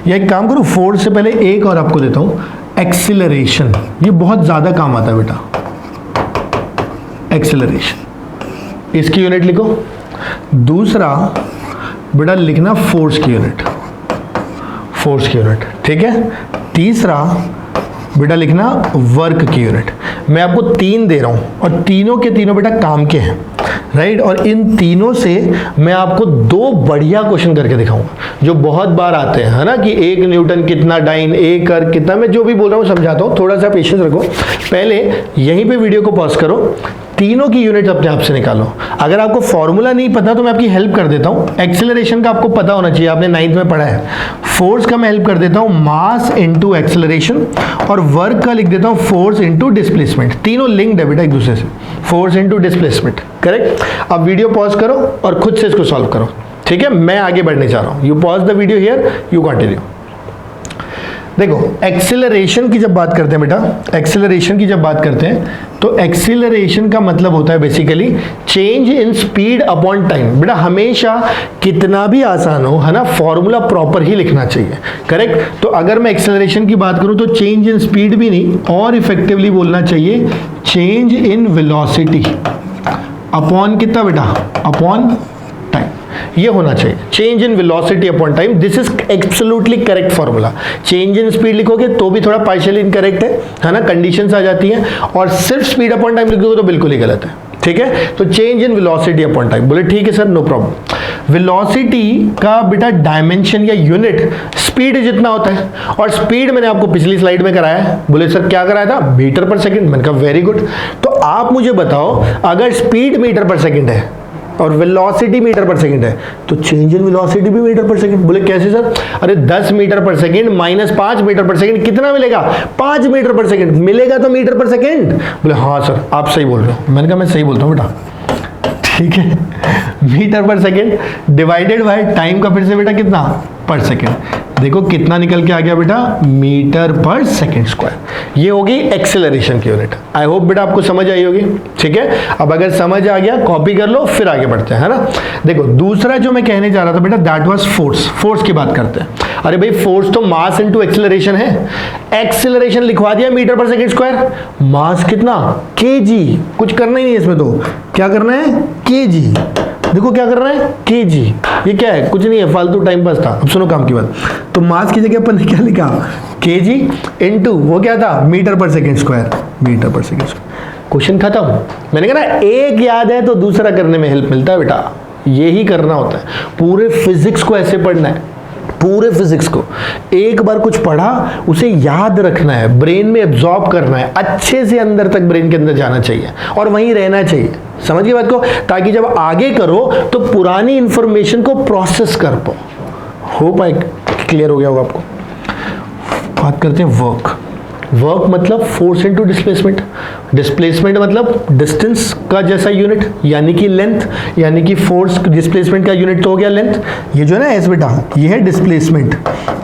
या एक काम करो, फोर्स से पहले एक और आपको देता हूं, एक्सीलरेशन। ये बहुत ज़्यादा काम आता है बेटा, एक्सीलरेशन, इसकी यूनिट लिखो। दूसरा बेटा लिखना फोर्स की यूनिट, फोर्स की यूनिट, ठीक है। तीसरा बेटा लिखना वर्क की यूनिट। मैं आपको 3 दे रहा हूं और तीनों के तीनों बेटा काम के हैं, राइट। और इन तीनों से मैं आपको 2 बढ़िया क्वेश्चन करके दिखाऊंगा जो बहुत बार आते हैं, है ना, कि 1 न्यूटन कितना डाइन, 1 अर्क कितना। मैं जो भी बोल रहा हूँ समझाता हूँ, थोड़ा सा पेशेंस रखो। पहले यहीं पे वीडियो को पॉज करो, तीनों की यूनिट अपने आप से निकालो। अगर आपको फॉर्मूला नहीं पता तो मैं आपकी हेल्प कर देता हूँ। एक्सेलरेशन का आपको पता होना चाहिए, आपने 9th में पढ़ा है। फोर्स का मैं हेल्प कर देता हूँ, मास इनटू एक्सेलरेशन, और वर्क का लिख देता हूँ फोर्स इनटू डिस्प्लेसमेंट। तीनों लिंक्ड है बेटा एक दूसरे से, फोर्स इनटू डिस्प्लेसमेंट, करेक्ट। अब वीडियो पॉज करो और खुद से इसको सॉल्व करो, ठीक है। मैं आगे बढ़ने जा रहा हूँ। You pause the video here, you continue. देखो एक्सेलरेशन की जब बात करते हैं बेटा, एक्सेलरेशन की जब बात करते हैं तो एक्सेलरेशन का मतलब होता है basically change in speed upon time. बेटा हमेशा कितना भी आसान हो, है ना, फॉर्मूला प्रॉपर ही लिखना चाहिए, करेक्ट। तो अगर मैं एक्सेलरेशन की बात करूं तो चेंज इन स्पीड भी नहीं, और इफेक्टिवली बोलना चाहिए चेंज इन वेलोसिटी अपॉन कितना बेटा, अपॉन टाइम, ये होना चाहिए। Change in velocity upon time, this is absolutely correct formula. Change in speed लिखोगे तो भी थोड़ा पार्शियली इनकरेक्ट है ना, कंडीशंस आ जाती हैं, और सिर्फ स्पीड अपॉन टाइम लिखोगे तो बिल्कुल ही गलत है, ठीक है। तो change in velocity upon time, बोले ठीक है सर, नो प्रॉब्लम। वेलोसिटी का बेटा डायमेंशन या यूनिट स्पीड जितना होता है, और स्पीड मैंने आपको पिछली स्लाइड में कराया है। बोले सर क्या कराया था, मीटर पर सेकंड। मैंने कहा वेरी गुड। तो आप मुझे बताओ अगर स्पीड मीटर पर सेकंड है और वेलोसिटी मीटर पर सेकंड है तो चेंज इन वेलोसिटी भी मीटर पर सेकंड। बोले कैसे सर, अरे 10 metre per second minus 5 metre per second कितना मिलेगा, 5 मीटर पर सेकंड मिलेगा तो मीटर पर सेकंड। बोले हाँ सर आप सही बोल रहे हो। मैंने कहा मैं सही बोलता हूँ बेटा, ठीक है। Metre per second divided by time का फिर से बेटा कितना, पर सेकंड। देखो कितना निकल के आ गया बेटा, मीटर पर सेकंड स्क्वायर। ये होगी एक्सेलरेशन की यूनिट। आई होप बेटा आपको समझ आई होगी, ठीक है। अब अगर समझ आ गया कॉपी कर लो, फिर आगे बढ़ते हैं, है ना। देखो दूसरा जो मैं कहने जा रहा था बेटा, दैट वाज फोर्स। फोर्स की बात करते हैं। अरे भाई फोर्स तो मास इनटू एक्सेलरेशन है। एक्सेलरेशन लिखवा दिया मीटर पर सेकंड स्क्वायर, मास कितना, केजी। कुछ करना ही नहीं इसमें, तो क्या करना है, केजी। देखो क्या कर रहा है, केजी। ये क्या है, कुछ नहीं है, फालतू टाइम पास था। अब सुनो काम की बात। तो मास की जगह अपन ने क्या लिखा, केजी इनटू वो क्या था, metre per second square, metre per second square. Question खत्म। मैंने कहा ना एक याद है तो दूसरा करने में हेल्प मिलता है बेटा, यही करना होता है। पूरे फिजिक्स को ऐसे पढ़ना है, पूरे फिजिक्स को एक बार कुछ पढ़ा उसे याद रखना है, ब्रेन में एब्जॉर्ब करना है, अच्छे से अंदर तक ब्रेन के अंदर जाना चाहिए और वहीं रहना चाहिए। समझ गए बात को, ताकि जब आगे करो तो पुरानी इंफॉर्मेशन को प्रोसेस कर पाओ। होप आई क्लियर हो गया होगा आपको। बात करते हैं वर्क। वर्क मतलब फोर्स इनटू डिस्प्लेसमेंट। डिस्प्लेसमेंट मतलब डिस्टेंस का जैसा यूनिट, यानी कि लेंथ, यानी कि फोर्स डिस्प्लेसमेंट का यूनिट तो हो गया लेंथ। ये जो है ना एस बेटा, ये है डिस्प्लेसमेंट।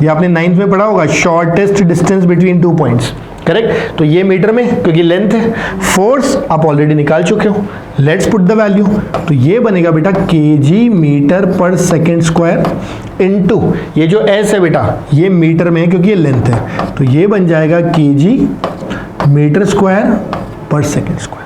ये आपने 9th में पढ़ा होगा, shortest distance between 2 points, correct. तो ये मीटर में क्योंकि लेंथ है। फोर्स आप ऑलरेडी निकाल चुके हो, लेट्स पुट द वैल्यू। तो ये बनेगा बेटा केजी मीटर पर सेकेंड स्क्वायर इनटू ये जो एस है बेटा, ये मीटर में है क्योंकि ये लेंथ है, तो ये बन जाएगा केजी मीटर स्क्वायर पर second square.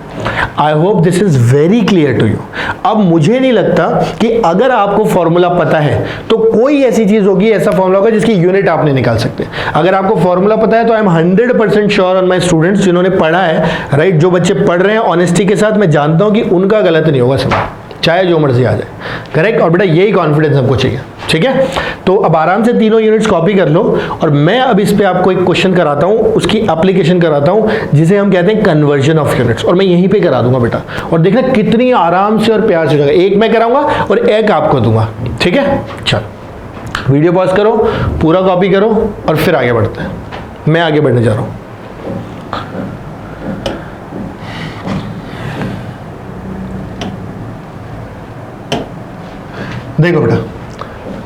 I hope this is very clear to you. अब मुझे नहीं लगता कि अगर आपको फॉर्मूला पता है तो कोई ऐसी चीज होगी, ऐसा फॉर्मूला होगा जिसकी यूनिट आप नहीं निकाल सकते। अगर आपको फॉर्मूला पता है तो I am 100% sure on my students जिन्होंने पढ़ा है, राइट। जो बच्चे पढ़ रहे हैं ऑनेस्टी के साथ मैं जानता हूं कि उनका गलत नहीं होगा समय, चाहे जो मर्जी आ जाए, करेक्ट। और बेटा यही कॉन्फिडेंस हमको चाहिए, ठीक है। तो अब आराम से तीनों यूनिट्स कॉपी कर लो और मैं अब इस पे आपको एक क्वेश्चन कराता हूं, उसकी एप्लीकेशन कराता हूं जिसे हम कहते हैं कन्वर्जन ऑफ यूनिट्स, और मैं यहीं पे करा दूंगा बेटा। और देखना कितनी आराम से और प्यार से होगा। एक मैं कराऊंगा और एक आपको दूंगा, ठीक है। चलो वीडियो पॉज करो, पूरा कॉपी करो और फिर आगे बढ़ते हैं। मैं आगे बढ़ने जा रहा हूं। देखो बेटा,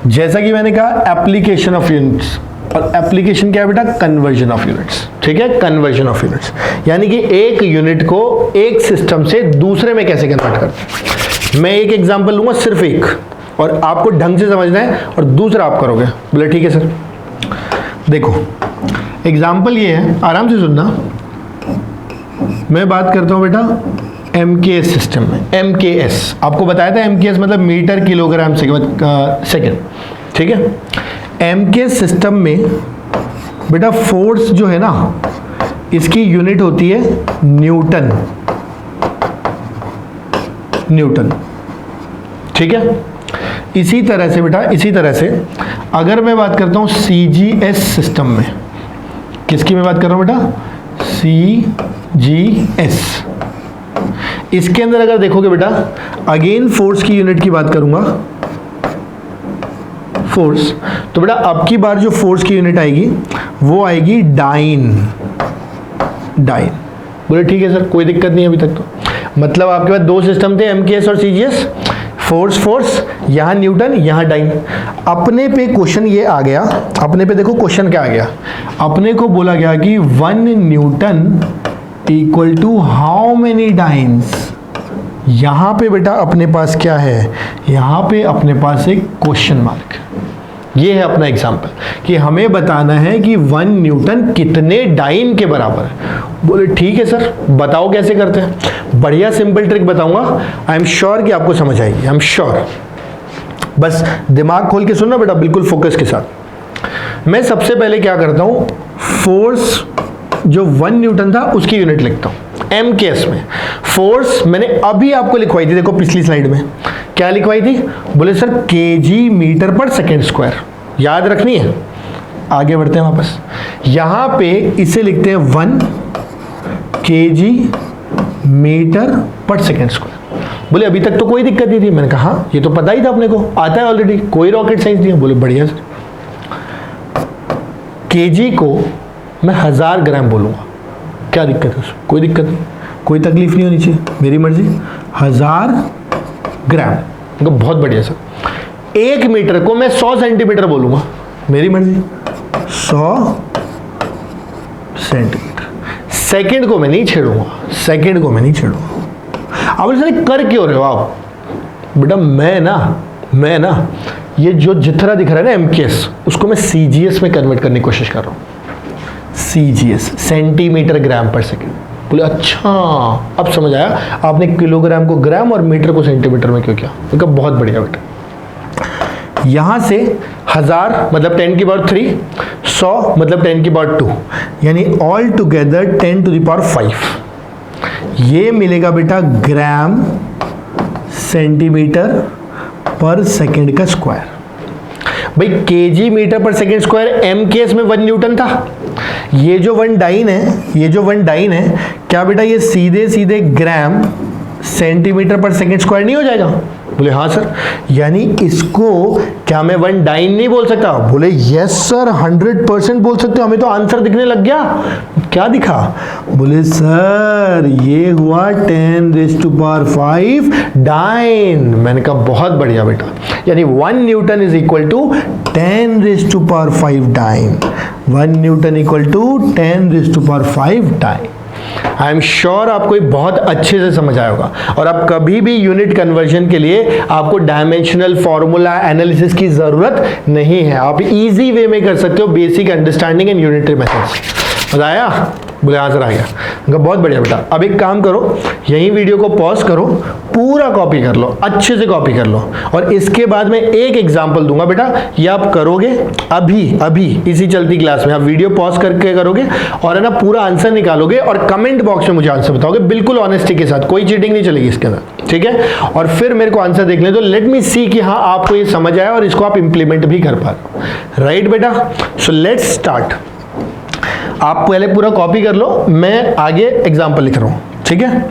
जैसा कि मैंने कहा एप्लीकेशन ऑफ यूनिट्स, और एप्लीकेशन क्या है बेटा, कन्वर्जन ऑफ यूनिट्स, ठीक है। कन्वर्जन ऑफ यूनिट्स यानी कि एक यूनिट को एक सिस्टम से दूसरे में कैसे कन्वर्ट करते हैं। मैं एक एग्जांपल लूंगा, सिर्फ एक, और आपको ढंग से समझना है और दूसरा आप करोगे। बोले ठीक है सर। देखो एग्जांपल ये है, आराम से सुनना। मैं बात करता हूं बेटा MKS सिस्टम में। MKS आपको बताया था, MKS मतलब मीटर किलोग्राम सेकेंड, ठीक है। MKS सिस्टम में बेटा फोर्स जो है ना, इसकी यूनिट होती है न्यूटन, न्यूटन, ठीक है। इसी तरह से बेटा, इसी तरह से अगर मैं बात करता हूं CGS सिस्टम में, किसकी मैं बात कर रहा हूं बेटा, CGS। इसके अंदर अगर देखोगे बेटा, अगेन फोर्स की यूनिट की बात करूंगा, फोर्स। तो बेटा अब की बार जो फोर्स की यूनिट आएगी वो आएगी डाइन, डाइन। बोले ठीक है सर, कोई दिक्कत नहीं अभी तक तो। मतलब आपके पास दो सिस्टम थे, MKS और CGS। फोर्स, यहाँ न्यूटन, यहाँ डाइन। अपने पे क्वेश्चन ये आ गया, अपने पे देखो क्वेश्चन क्या आ गया, अपने को बोला गया कि 1 newton equal to how many dynes. यहाँ पे बेटा अपने पास क्या है, यहाँ पे अपने पास एक क्वेश्चन मार्क। ये है अपना एग्जाम्पल कि हमें बताना है कि 1 न्यूटन कितने डाइन के बराबर है। बोले ठीक है सर, बताओ कैसे करते हैं। बढ़िया सिंपल ट्रिक बताऊंगा, आई एम श्योर कि आपको समझ आएगी, आई एम श्योर। बस दिमाग खोल के सुनना बेटा, बिल्कुल फोकस के साथ। मैं सबसे पहले क्या करता हूं, फोर्स जो 1 न्यूटन था उसकी यूनिट लिखता हूं एम के एस में। फोर्स मैंने अभी आपको लिखवाई थी, देखो पिछली स्लाइड में क्या लिखवाई थी, बोले सर केजी मीटर पर सेकेंड स्क्वायर, याद रखनी है। आगे बढ़ते हैं वापस, यहां पे इसे लिखते हैं 1 केजी मीटर पर सेकेंड स्क्वायर। बोले अभी तक तो कोई दिक्कत नहीं थी। मैंने कहा हाँ, ये तो पता ही था अपने को, आता है ऑलरेडी, कोई रॉकेट साइंस नहीं है। बोले बढ़िया सर। केजी को मैं 1000 ग्राम बोलूंगा, क्या दिक्कत है उसमें, कोई दिक्कत नहीं, कोई तकलीफ नहीं होनी चाहिए, मेरी मर्जी। 1000 ग्राम, तो बहुत बढ़िया सर। 1 मीटर को मैं 100 सेंटीमीटर बोलूंगा, मेरी मर्जी, 100 सेंटीमीटर। सेकंड को मैं नहीं छेड़ूंगा, सेकंड को मैं नहीं छेड़ूंगा। अब सर कर क्यों रहे हो आप, बेटा मैं ना ये जो जितना दिख रहा है ना एमकेएस, उसको मैं सीजीएस में कन्वर्ट करने की कोशिश कर रहा हूँ। सीजीएस, सेंटीमीटर ग्राम पर सेकेंड। बोले अच्छा, अब समझ आया आपने किलोग्राम को ग्राम और मीटर को सेंटीमीटर में क्यों किया। उनका बहुत बढ़िया बेटा। यहां से 1000 मतलब 10 की पावर 3, 100 मतलब 10 की पावर 2, यानी all together 10 to the power 5। ये मिलेगा बेटा ग्राम सेंटीमीटर पर सेकेंड का स्क्वायर। भाई केजी मीटर पर सेकेंड स्क्वायर एम केस में 1 न्यूटन था। ये जो 1 डाइन है, क्या बेटा ये सीधे सीधे ग्राम सेंटीमीटर पर सेकेंड स्क्वायर नहीं हो जाएगा। बोले हाँ सर, यानी इसको क्या मैं 1 डाइन नहीं बोल सकता। बोले यस सर 100% बोल सकते हो, हमें तो आंसर दिखने लग गया। क्या दिखा, बोले सर ये हुआ 10⁵ डाइन। मैंने कहा बहुत बढ़िया बेटा, यानी 1 newton is equal to 10⁵ dyne. 1 newton equal to 10⁵ dyne. I am sure आपको ये बहुत अच्छे से समझ आया होगा। और अब कभी भी यूनिट कन्वर्जन के लिए आपको डायमेंशनल फॉर्मूला एनालिसिस की जरूरत नहीं है, आप इजी वे में कर सकते हो, basic understanding and unitary methods. मजा आया, बोले आंसर आ गया। बहुत बढ़िया बेटा। अब एक काम करो, यही वीडियो को पॉज करो, पूरा कॉपी कर लो, अच्छे से कॉपी कर लो, और इसके बाद मैं एक एग्जांपल दूंगा बेटा, ये आप करोगे अभी इसी चलती क्लास में। आप वीडियो पॉज करके करोगे और है ना पूरा आंसर निकालोगे और कमेंट बॉक्स में मुझे आंसर बताओगे, बिल्कुल ऑनेस्टी के साथ, कोई चीटिंग नहीं चलेगी इसके अंदर, ठीक है। और फिर मेरे को आंसर देखने दो, लेट मी सी कि हाँ आपको ये समझ आया और इसको आप इंप्लीमेंट भी कर पा रहे हो। राइट बेटा, सो लेट्स स्टार्ट। आप पहले पूरा कॉपी कर लो, मैं आगे एग्जाम्पल लिख रहा हूँ, ठीक है।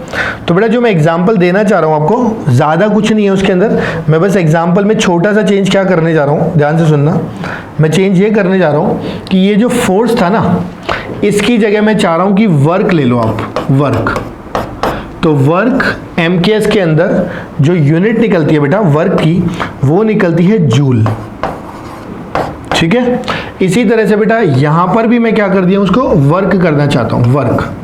तो बेटा जो मैं एग्जाम्पल देना चाह रहा हूँ आपको, ज़्यादा कुछ नहीं है उसके अंदर, मैं बस एग्जाम्पल में छोटा सा चेंज क्या करने जा रहा हूँ, ध्यान से सुनना। मैं चेंज ये करने जा रहा हूँ कि ये जो फोर्स था ना, इसकी जगह मैं चाह रहा हूँ कि वर्क ले लो आप, वर्क। तो वर्क एमकेएस के अंदर जो यूनिट निकलती है बेटा वर्क की, वो निकलती है जूल, ठीक है। इसी तरह से बेटा यहां पर भी मैं क्या कर दिया, उसको वर्क करना चाहता हूं, वर्क।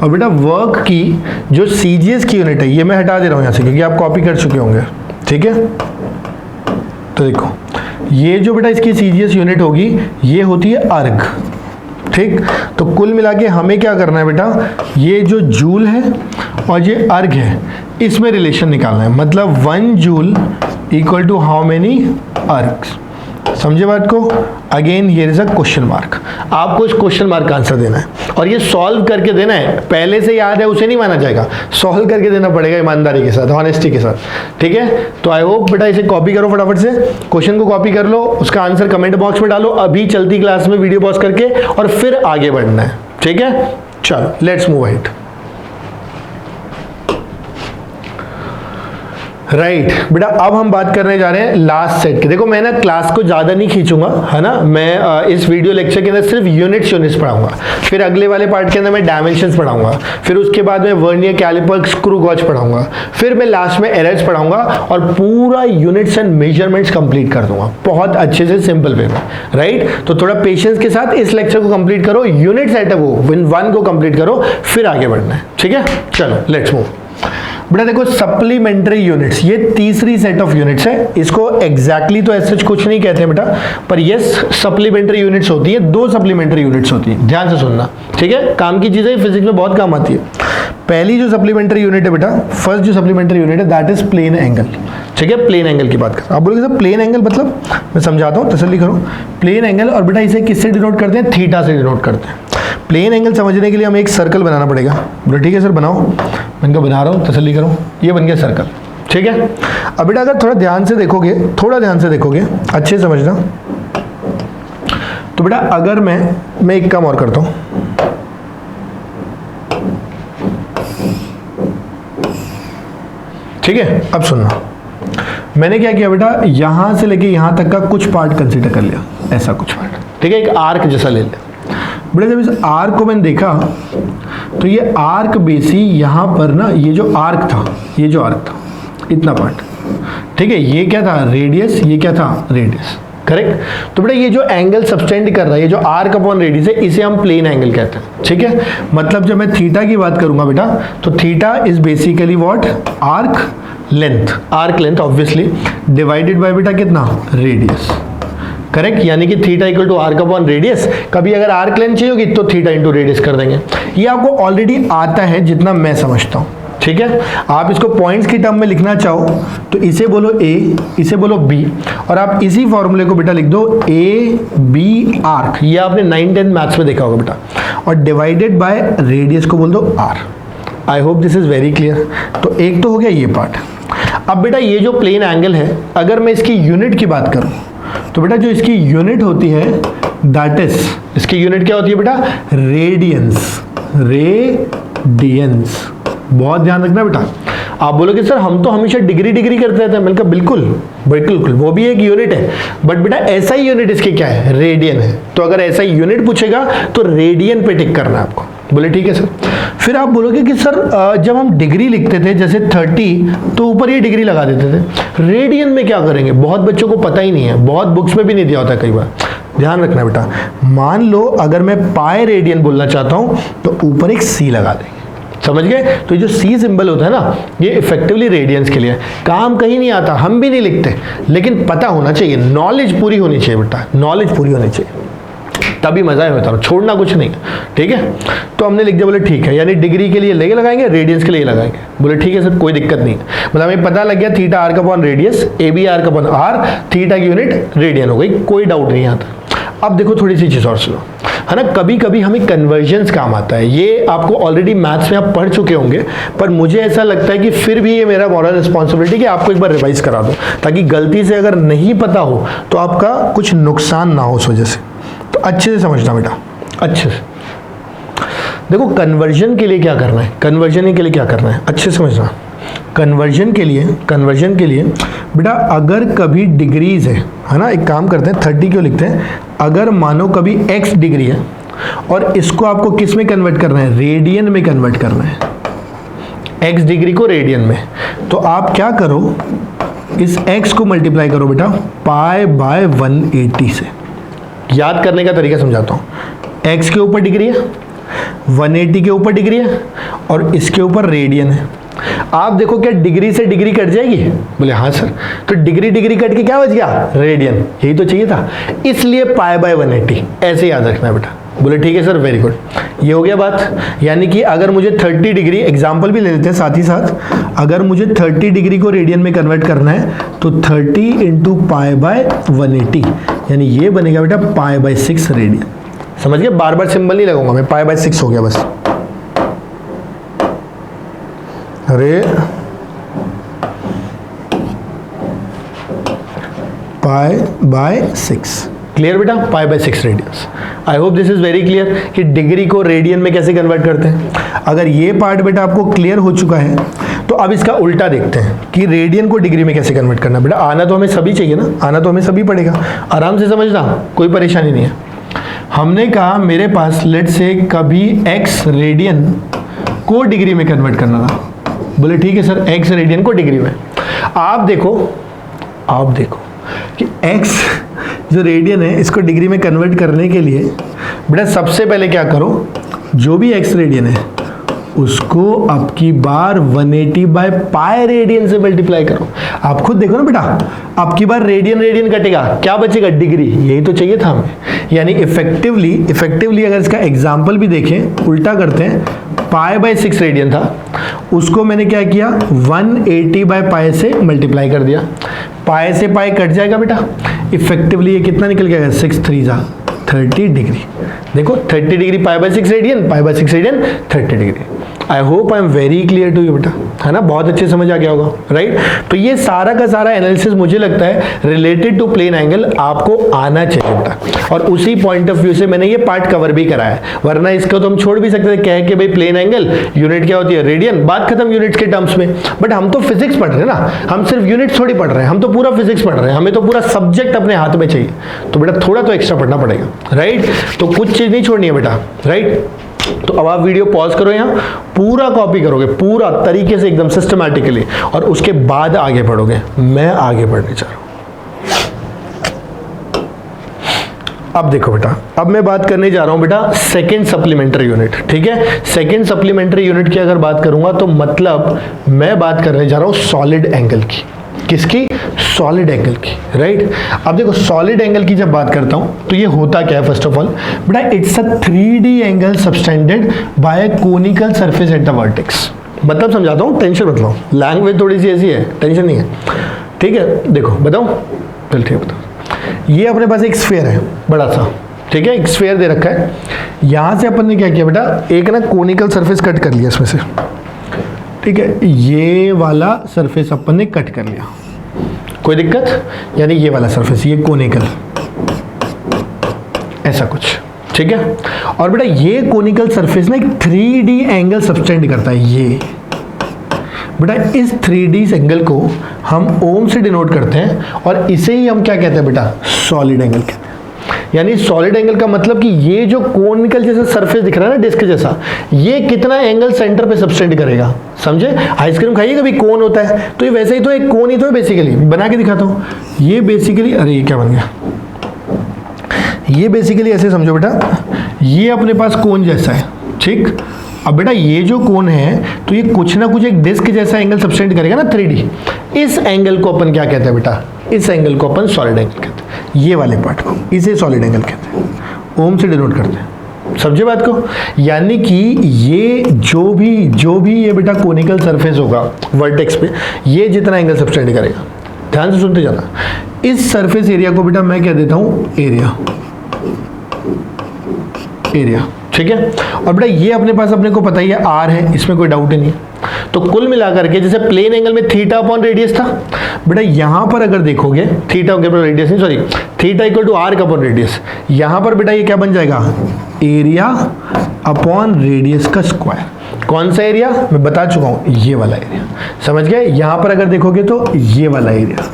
और बेटा वर्क की जो सीजीएस की यूनिट है, ये मैं हटा दे रहा हूं यहां से क्योंकि आप कॉपी कर चुके होंगे, ठीक है। तो देखो ये जो बेटा इसकी सीजीएस यूनिट होगी, ये होती है अर्ग, ठीक। तो कुल मिला के हमें क्या करना है बेटा, ये जो जूल है और ये अर्ग है, इसमें रिलेशन निकालना है। मतलब 1 joule equal to how many ergs. समझे बात को। Again here is a question mark, आपको इस क्वेश्चन मार्क का आंसर देना है और ये सॉल्व करके देना है। पहले से याद है उसे नहीं माना जाएगा, सॉल्व करके देना पड़ेगा ईमानदारी के साथ, ऑनेस्टी के साथ, ठीक है। तो आई होप बेटा इसे कॉपी करो फटाफट से, क्वेश्चन को कॉपी कर लो, उसका आंसर कमेंट बॉक्स में डालो अभी चलती क्लास में वीडियो पॉज करके, और फिर आगे बढ़ना है, ठीक है। चलो लेट्स मूव अहेड। राइट बेटा, अब हम बात करने जा रहे हैं लास्ट सेट की। देखो मैं ना क्लास को ज़्यादा नहीं खींचूंगा, है ना। मैं इस वीडियो लेक्चर के अंदर सिर्फ यूनिट्स पढ़ाऊंगा, फिर अगले वाले पार्ट के अंदर मैं डायमेंशंस पढ़ाऊंगा, फिर उसके बाद में वर्नियर कैलिपर स्क्रू गॉज पढ़ाऊंगा, फिर मैं लास्ट में एरर्स पढ़ाऊंगा और पूरा यूनिट्स एंड मेजरमेंट्स कंप्लीट कर दूंगा बहुत अच्छे से, सिंपल वे में। राइट, तो थोड़ा पेशेंस के साथ इस लेक्चर को कंप्लीट करो, यूनिट सेटअप वन को कंप्लीट करो, फिर आगे बढ़ना है। ठीक है, चलो लेट्स मूव। बेटा देखो, सप्लीमेंट्री यूनिट्स, ये तीसरी सेट ऑफ यूनिट्स है। इसको एग्जैक्टली तो ऐसे कुछ नहीं कहते हैं बेटा, पर यस सप्लीमेंट्री यूनिट्स होती है, 2 सप्लीमेंट्री यूनिट्स होती है, ध्यान से सुनना। ठीक है, काम की चीजें फिजिक्स में बहुत काम आती है। पहली जो सप्लीमेंट्री यूनिट है बेटा, फर्स्ट जो सप्लीमेंट्री यूनिट है दैट इज प्लेन एंगल। ठीक है, प्लेन एंगल की बात कर, आप बोलोगे सर प्लेन एंगल मतलब, मैं समझाता हूँ, तसल्ली करो। प्लेन एंगल, और बेटा इसे किससे डिनोट करते हैं? थीटा से डिनोट करते हैं। प्लेन एंगल समझने के लिए हमें एक सर्कल बनाना पड़ेगा। बोले ठीक है सर बनाओ, मैं इनको बना रहा हूँ, तसल्ली करो, ये बन गया सर्कल। ठीक है, अब बेटा अगर थोड़ा ध्यान से देखोगे, अच्छे से समझना, तो बेटा अगर मैं एक काम और करता हूँ, ठीक है। अब सुनना, मैंने क्या किया बेटा, यहां से लेके यहां तक का कुछ पार्ट कंसीडर कर लिया, ऐसा कुछ पार्ट। ठीक है, एक आर्क जैसा ले लिया। बेटा जब इस आर्क को मैंने देखा तो ये आर्क बेसी यहाँ पर ना, ये जो आर्क था इतना पार्ट, ठीक है, ये क्या था? रेडियस, ये क्या था? Radius, correct. तो बेटा ये जो एंगल सबटेंड कर रहा है, ये जो आर्क अपॉन रेडियस है, इसे हम प्लेन एंगल कहते हैं। ठीक है, मतलब जब मैं थीटा की बात करूंगा बेटा, तो theta is basically what? Arc length obviously divided by बेटा कितना? Radius, correct. यानी कि theta equal to arc upon radius. कभी अगर आर्क लेंथ चाहिए होगी तो थीटा इंटू रेडियस कर देंगे। ये आपको ऑलरेडी आता है जितना मैं समझता हूँ। ठीक है, आप इसको पॉइंट्स की टर्म में लिखना चाहो तो इसे बोलो ए, इसे बोलो बी, और आप इसी फॉर्मूले को बेटा लिख दो ए बी आर्क, ये आपने 9-10 मैथ्स में देखा होगा बेटा, और डिवाइडेड बाय रेडियस को बोल दो r. I hope this is very clear. तो एक तो हो गया ये पार्ट। अब बेटा ये जो प्लेन एंगल है, अगर मैं इसकी यूनिट की बात करूं तो बेटा जो इसकी यूनिट होती है दैट इज, इसकी यूनिट क्या होती है बेटा? रेडियंस। बहुत ध्यान रखना बेटा। आप बोलोगे सर हम तो हमेशा डिग्री करते रहते हैं। मैंने कहा बिल्कुल वो भी एक यूनिट है, बट बेटा ऐसा ही यूनिट इसकी क्या है? रेडियन है। तो अगर ऐसा यूनिट पूछेगा तो रेडियन पे टिक करना है आपको। बोले ठीक है सर। फिर आप बोलोगे कि सर जब हम डिग्री लिखते थे जैसे 30, तो ऊपर ये डिग्री लगा देते थे, रेडियन में क्या करेंगे? बहुत बच्चों को पता ही नहीं है, बहुत बुक्स में भी नहीं दिया होता कई बार। ध्यान रखना बेटा, मान लो अगर मैं पाई रेडियन बोलना चाहता हूं तो ऊपर एक सी लगा देंगे, समझ गए? तो ये जो सी सिंबल होता है ना, ये इफेक्टिवली रेडियंस के लिए। काम कहीं नहीं आता, हम भी नहीं लिखते, लेकिन पता होना चाहिए, नॉलेज पूरी होनी चाहिए बेटा, नॉलेज पूरी होनी चाहिए, तभी मजा है। बता रहा हूँ, छोड़ना कुछ नहीं। ठीक है, तो हमने लिख दिया। बोले ठीक है, यानी डिग्री के लिए लेके लगाएंगे, रेडियंस के लिए लगाएंगे। बोले ठीक है सर, कोई दिक्कत नहीं। मतलब हमें पता लग गया theta arc upon radius, A B arc upon r, theta की यूनिट रेडियन हो गई, कोई डाउट नहीं आता। अब देखो थोड़ी सी चीज और सुनो, है ना। कभी कभी हमें कन्वर्जन्स काम आता है, ये आपको ऑलरेडी मैथ्स में आप पढ़ चुके होंगे, पर मुझे ऐसा लगता है कि फिर भी ये मेरा मॉरल रिस्पॉन्सिबिलिटी कि आपको एक बार रिवाइज करा दो, ताकि गलती से अगर नहीं पता हो तो आपका कुछ नुकसान ना हो उस वजह से। तो अच्छे से समझना बेटा, अच्छे से देखो। कन्वर्जन के लिए क्या करना है, कन्वर्जन के लिए क्या करना है, अच्छे से समझना। कन्वर्जन के लिए बेटा अगर कभी डिग्रीज है ना, एक काम करते हैं 30 क्यों लिखते हैं, अगर मानो कभी x डिग्री है और इसको आपको किस में कन्वर्ट करना है? रेडियन में कन्वर्ट करना है, x डिग्री को रेडियन में। तो आप क्या करो, इस x को मल्टीप्लाई करो बेटा पाई बाय 180 से। याद करने का तरीका समझाता हूँ। x के ऊपर डिग्री है, 180 के ऊपर डिग्री है, और इसके ऊपर रेडियन है। आप देखो क्या डिग्री से डिग्री कट जाएगी? बोले हाँ सर। तो डिग्री कट के क्या बच गया? रेडियन। यही तो चाहिए था, इसलिए पाई बाय 180 ऐसे याद रखना बेटा। बोले ठीक है सर, वेरी गुड, ये हो गया बात। यानी कि अगर मुझे 30 डिग्री, एग्जाम्पल भी ले लेते हैं साथ ही साथ, अगर मुझे 30 डिग्री को रेडियन में कन्वर्ट करना है तो 30 इंटू पाई बाय 180, यानी ये बनेगा बेटा पाई बाय 6 रेडियन। समझ गए? बार बार सिंबल नहीं लगाऊंगा मैं, पाई बाय 6 हो गया बस। अरे पाई बाय 6, क्लियर बेटा? Pi by 6 radians. I hope this is very clear कि डिग्री को रेडियन में कैसे कन्वर्ट करते हैं। अगर ये पार्ट बेटा आपको क्लियर हो चुका है तो अब इसका उल्टा देखते हैं कि रेडियन को डिग्री में कैसे कन्वर्ट करना। बेटा आना तो हमें सभी चाहिए ना, आना तो हमें सभी पड़ेगा, आराम से समझना, कोई परेशानी नहीं है। हमने कहा मेरे पास लेट से कभी x रेडियन को डिग्री में कन्वर्ट करना था। बोले ठीक है सर, x रेडियन को डिग्री में। आप देखो कि x जो रेडियन है इसको डिग्री में कन्वर्ट करने के लिए बेटा सबसे पहले क्या करो, जो भी x रेडियन है उसको अब की बार 180 बाय पाई रेडियन से मल्टीप्लाई करो। आप खुद देखो ना बेटा, अब की बार रेडियन कटेगा, क्या बचेगा, डिग्री। यही तो चाहिए था हमें। यानी इफेक्टिवली अगर इसका एग्जाम्पल भी देखें, उल्टा करते हैं, पाई बाय 6 रेडियन था, उसको मैंने क्या किया, 180 बाय पाई से मल्टीप्लाई कर दिया। पाई से पाई कट जाएगा बेटा, इफेक्टिवली ये कितना निकल गया, 6 3 जा 30 डिग्री। देखो 30 degree pi by 6 radian, pi by 6 radian 30 degree. I hope I am very clear to you बेटा, है ना, बहुत अच्छे समझ आ गया होगा, राइट। तो ये सारा का सारा एनालिसिस मुझे लगता है रिलेटेड टू प्लेन एंगल आपको आना चाहिए बेटा, और उसी पॉइंट ऑफ व्यू से मैंने ये पार्ट कवर भी कराया है। वरना इसको तो हम छोड़ भी सकते थे, कह के भाई प्लेन एंगल यूनिट क्या होती है, रेडियन, बात खत्म यूनिट्स के टर्म्स में। बट हम तो फिजिक्स पढ़ रहे हैं ना, हम सिर्फ यूनिट्स थोड़ी पढ़ रहे हैं, हम तो पूरा फिजिक्स पढ़ रहे हैं, हमें तो पूरा सब्जेक्ट अपने हाथ में चाहिए। तो बेटा थोड़ा तो एक्स्ट्रा पढ़ना पड़ेगा, राइट। तो कुछ चीज नहीं छोड़नी है बेटा, राइट। तो अब आप वीडियो पॉज करो, यहाँ पूरा कॉपी करोगे पूरा तरीके से एकदम सिस्टमैटिकली, और उसके बाद आगे बढ़ोगे। मैं आगे बढ़ने जा रहा हूं। अब देखो बेटा, अब मैं बात करने जा रहा हूं बेटा सेकंड सप्लीमेंट्री यूनिट, ठीक है। सेकंड सप्लीमेंट्री यूनिट की अगर बात करूंगा तो मतलब मैं बात करने जा रहा हूं सॉलिड एंगल की। किसकी, सॉलिड एंगल की, राइट। अब देखो सॉलिड एंगल की जब बात करता हूं तो ये होता क्या है, फर्स्ट ऑफ ऑल बेटा it's a 3D angle subtended bye a conical surface at the vertex. मतलब समझाता हूं, टेंशन मत लो, लैंग्वेज थोड़ी सी ऐसी है, टेंशन नहीं है, ठीक है। देखो बताऊं, चल ठीक है बताओ। ये अपने पास एक स्फीयर है बड़ा सा, ठीक है, एक स्फीयर दे रखा है। यहां से अपन ने क्या किया बेटा, एक ना कोनिकल सरफेस कट कर लिया इसमें से, ठीक है। ये वाला सरफेस अपन ने कट कर लिया, कोई दिक्कत, यानी ये वाला सरफेस, ये कोनिकल, ऐसा कुछ, ठीक है। और बेटा ये कोनिकल सरफेस ना एक 3D एंगल सबटेंड करता है। ये बेटा इस 3D एंगल को हम ओम से डिनोट करते हैं, और इसे ही हम क्या कहते हैं बेटा, सॉलिड एंगल कहते हैं। यानी सॉलिड एंगल का मतलब कि ये जो कोनिकल जैसा सरफेस दिख रहा है ना, डिस्क जैसा, ये कितना एंगल सेंटर पे सबटेंड करेगा, समझे। आइसक्रीम खाइए कभी, कोन होता है, तो ये वैसे ही तो एक कोन ही तो है बेसिकली। बना के दिखाता हूँ, ये बेसिकली, अरे ये क्या बन गया, ये बेसिकली ऐसे समझो बेटा, ये अपने पास कोन जैसा है, ठीक। अब बेटा ये जो कोन है तो ये कुछ ना कुछ एक डिस्क जैसा एंगल सबटेंड करेगा ना, 3D। इस एंगल को अपन क्या कहते हैं बेटा, इस एंगल को अपन सॉलिड एंगल कहते हैं। ये वाले पार्ट को इसे सॉलिड एंगल कहते हैं, ओम से डिनोट करते हैं, समझे बात को। यानी कि ये जो भी ये बेटा कोनिकल सरफेस होगा वर्टेक्स पे, ये जितना एंगल सबटेंड करेगा, ध्यान से सुनते जाना। इस सरफेस एरिया को बेटा मैं कह देता हूं एरिया, ठीक है। और बेटा ये अपने पास, अपने को पता ही है, आर है, इसमें कोई डाउट ही नहीं है। तो कुल मिलाकर के जैसे प्लेन एंगल में थीटा अपॉन रेडियस था, बेटा यहां पर अगर देखोगे थीटा के ऊपर रेडियस नहीं, sorry, theta equal to r का अपॉन रेडियस, यहां पर बेटा ये क्या बन जाएगा, एरिया अपॉन रेडियस का स्क्वायर। कौन सा एरिया, मैं बता चुका हूं, ये वाला एरिया, समझ गए। यहां पर अगर देखोगे तो ये वाला एरिया,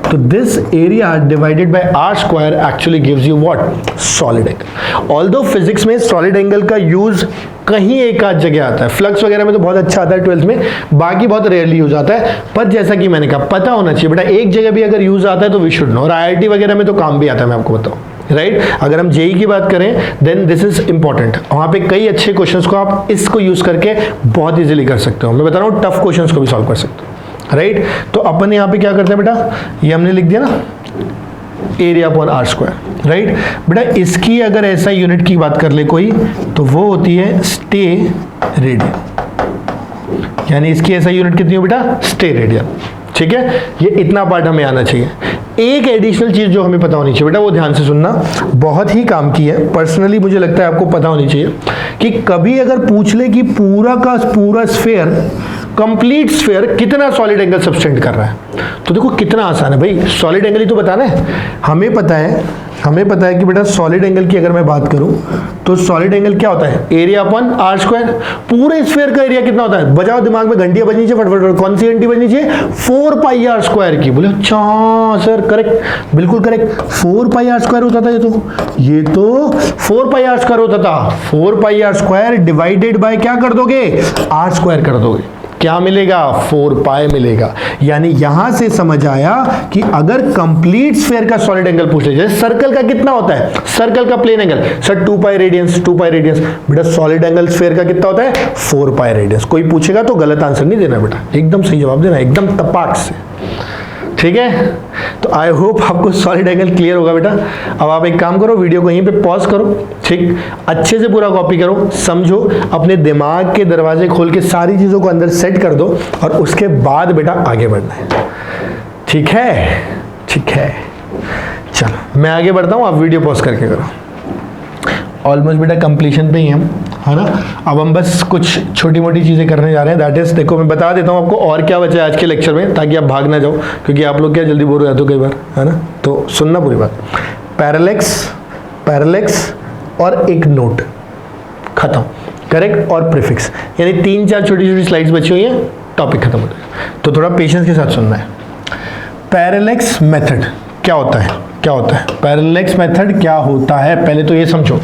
तो this area divided by r square actually gives you what, solid angle. Although physics में सॉलिड एंगल का यूज कहीं एक आध जगह आता है, फ्लक्स वगैरह में तो बहुत अच्छा आता है 12th में, बाकी बहुत रेयरली यूज आता है। पर जैसा कि मैंने कहा, पता होना चाहिए बेटा, एक जगह भी अगर यूज आता है तो वी शुड नो, और IIT वगैरह में तो काम भी आता है, मैं आपको बताऊं, राइट। अगर हम जेई की बात करें देन दिस इज इंपॉर्टेंट, वहां पे कई अच्छे क्वेश्चंस को आप इसको यूज करके बहुत इजीली कर सकते हो। मैं बता रहा हूँ टफ क्वेश्चंस को भी सॉल्व कर सकते हो, राइट। तो अपन यहाँ पे क्या करते हैं बेटा, ये हमने लिख दिया ना, area upon r square, right. बेटा इसकी अगर ऐसा यूनिट की बात कर ले कोई, तो वो होती है स्टे रेडियन, यानी इसकी ऐसा यूनिट कितनी हो बेटा, स्टे रेडियन, ठीक है। ये इतना पार्ट हमें आना चाहिए। एक एडिशनल चीज जो हमें पता होनी चाहिए बेटा, वो ध्यान से सुनना, बहुत ही काम की है, पर्सनली मुझे लगता है आपको पता होनी चाहिए, कि कभी अगर पूछ ले कि पूरा का पूरा स्फीयर, कंप्लीट स्फीयर कितना सॉलिड एंगल सबटेंड कर रहा है, तो देखो कितना आसान है भाई, सॉलिड एंगल ही तो बताना है। हमें पता है हमें पता है कि बेटा सॉलिड एंगल की अगर मैं बात करूं तो सॉलिड एंगल क्या होता है, एरिया अपॉन आर स्क्वायर। पूरे स्फीयर का एरिया कितना होता है, बजाओ दिमाग में, घंटियां बजनी चाहिए फटफट, कौन सी घंटी बजनी चाहिए, 4 पाई आर स्क्वायर की। बोले अच्छा सर करेक्ट, बिल्कुल करेक्ट, 4 पाई आर स्क्वायर होता था ये तो 4 पाई आर स्क्वायर होता था। 4 पाई आर स्क्वायर डिवाइडेड बाय क्या कर दोगे, आर स्क्वायर कर दोगे, क्या मिलेगा, 4 पाई मिलेगा। यानी यहां से समझ आया कि अगर कंप्लीट स्फीयर का सॉलिड एंगल पूछ लीजिए, सर्कल का कितना होता है, सर्कल का plane angle sir 2 pi radians, 2 pi radians. बेटा सॉलिड एंगल स्फीयर का कितना होता है, 4 पाई रेडियंस। कोई पूछेगा तो गलत आंसर नहीं देना बेटा, एकदम सही जवाब देना, एकदम तपाक से, ठीक है। तो आई होप आपको सॉलिड एंगल क्लियर होगा बेटा। अब आप एक काम करो, वीडियो को यहीं पे पॉज करो, ठीक, अच्छे से पूरा कॉपी करो, समझो, अपने दिमाग के दरवाजे खोल के सारी चीज़ों को अंदर सेट कर दो और उसके बाद बेटा आगे बढ़ना है, ठीक है, ठीक है। चलो मैं आगे बढ़ता हूँ, आप वीडियो पॉज करके करो। ऑलमोस्ट बेटा कंप्लीशन पे ही हम, है ना। अब हम बस कुछ छोटी मोटी चीज़ें करने जा रहे हैं, दैट इज, देखो मैं बता देता हूँ आपको और क्या बचा है आज के लेक्चर में, ताकि आप भाग ना जाओ, क्योंकि आप लोग क्या जल्दी बोर हो जाते हो कई बार, है ना। तो सुनना पूरी बात, पैरेलैक्स, पैरेलैक्स और एक नोट, खत्म, करेक्ट और प्रीफिक्स, यानी 3-4 छोटी छोटी स्लाइड्स बची हुई हैं, टॉपिक खत्म हो जाएगा। तो थोड़ा पेशेंस के साथ सुनना है। पैरेलैक्स मेथड क्या होता है, क्या होता है पैरेलैक्स मेथड, क्या होता है, पहले तो ये समझो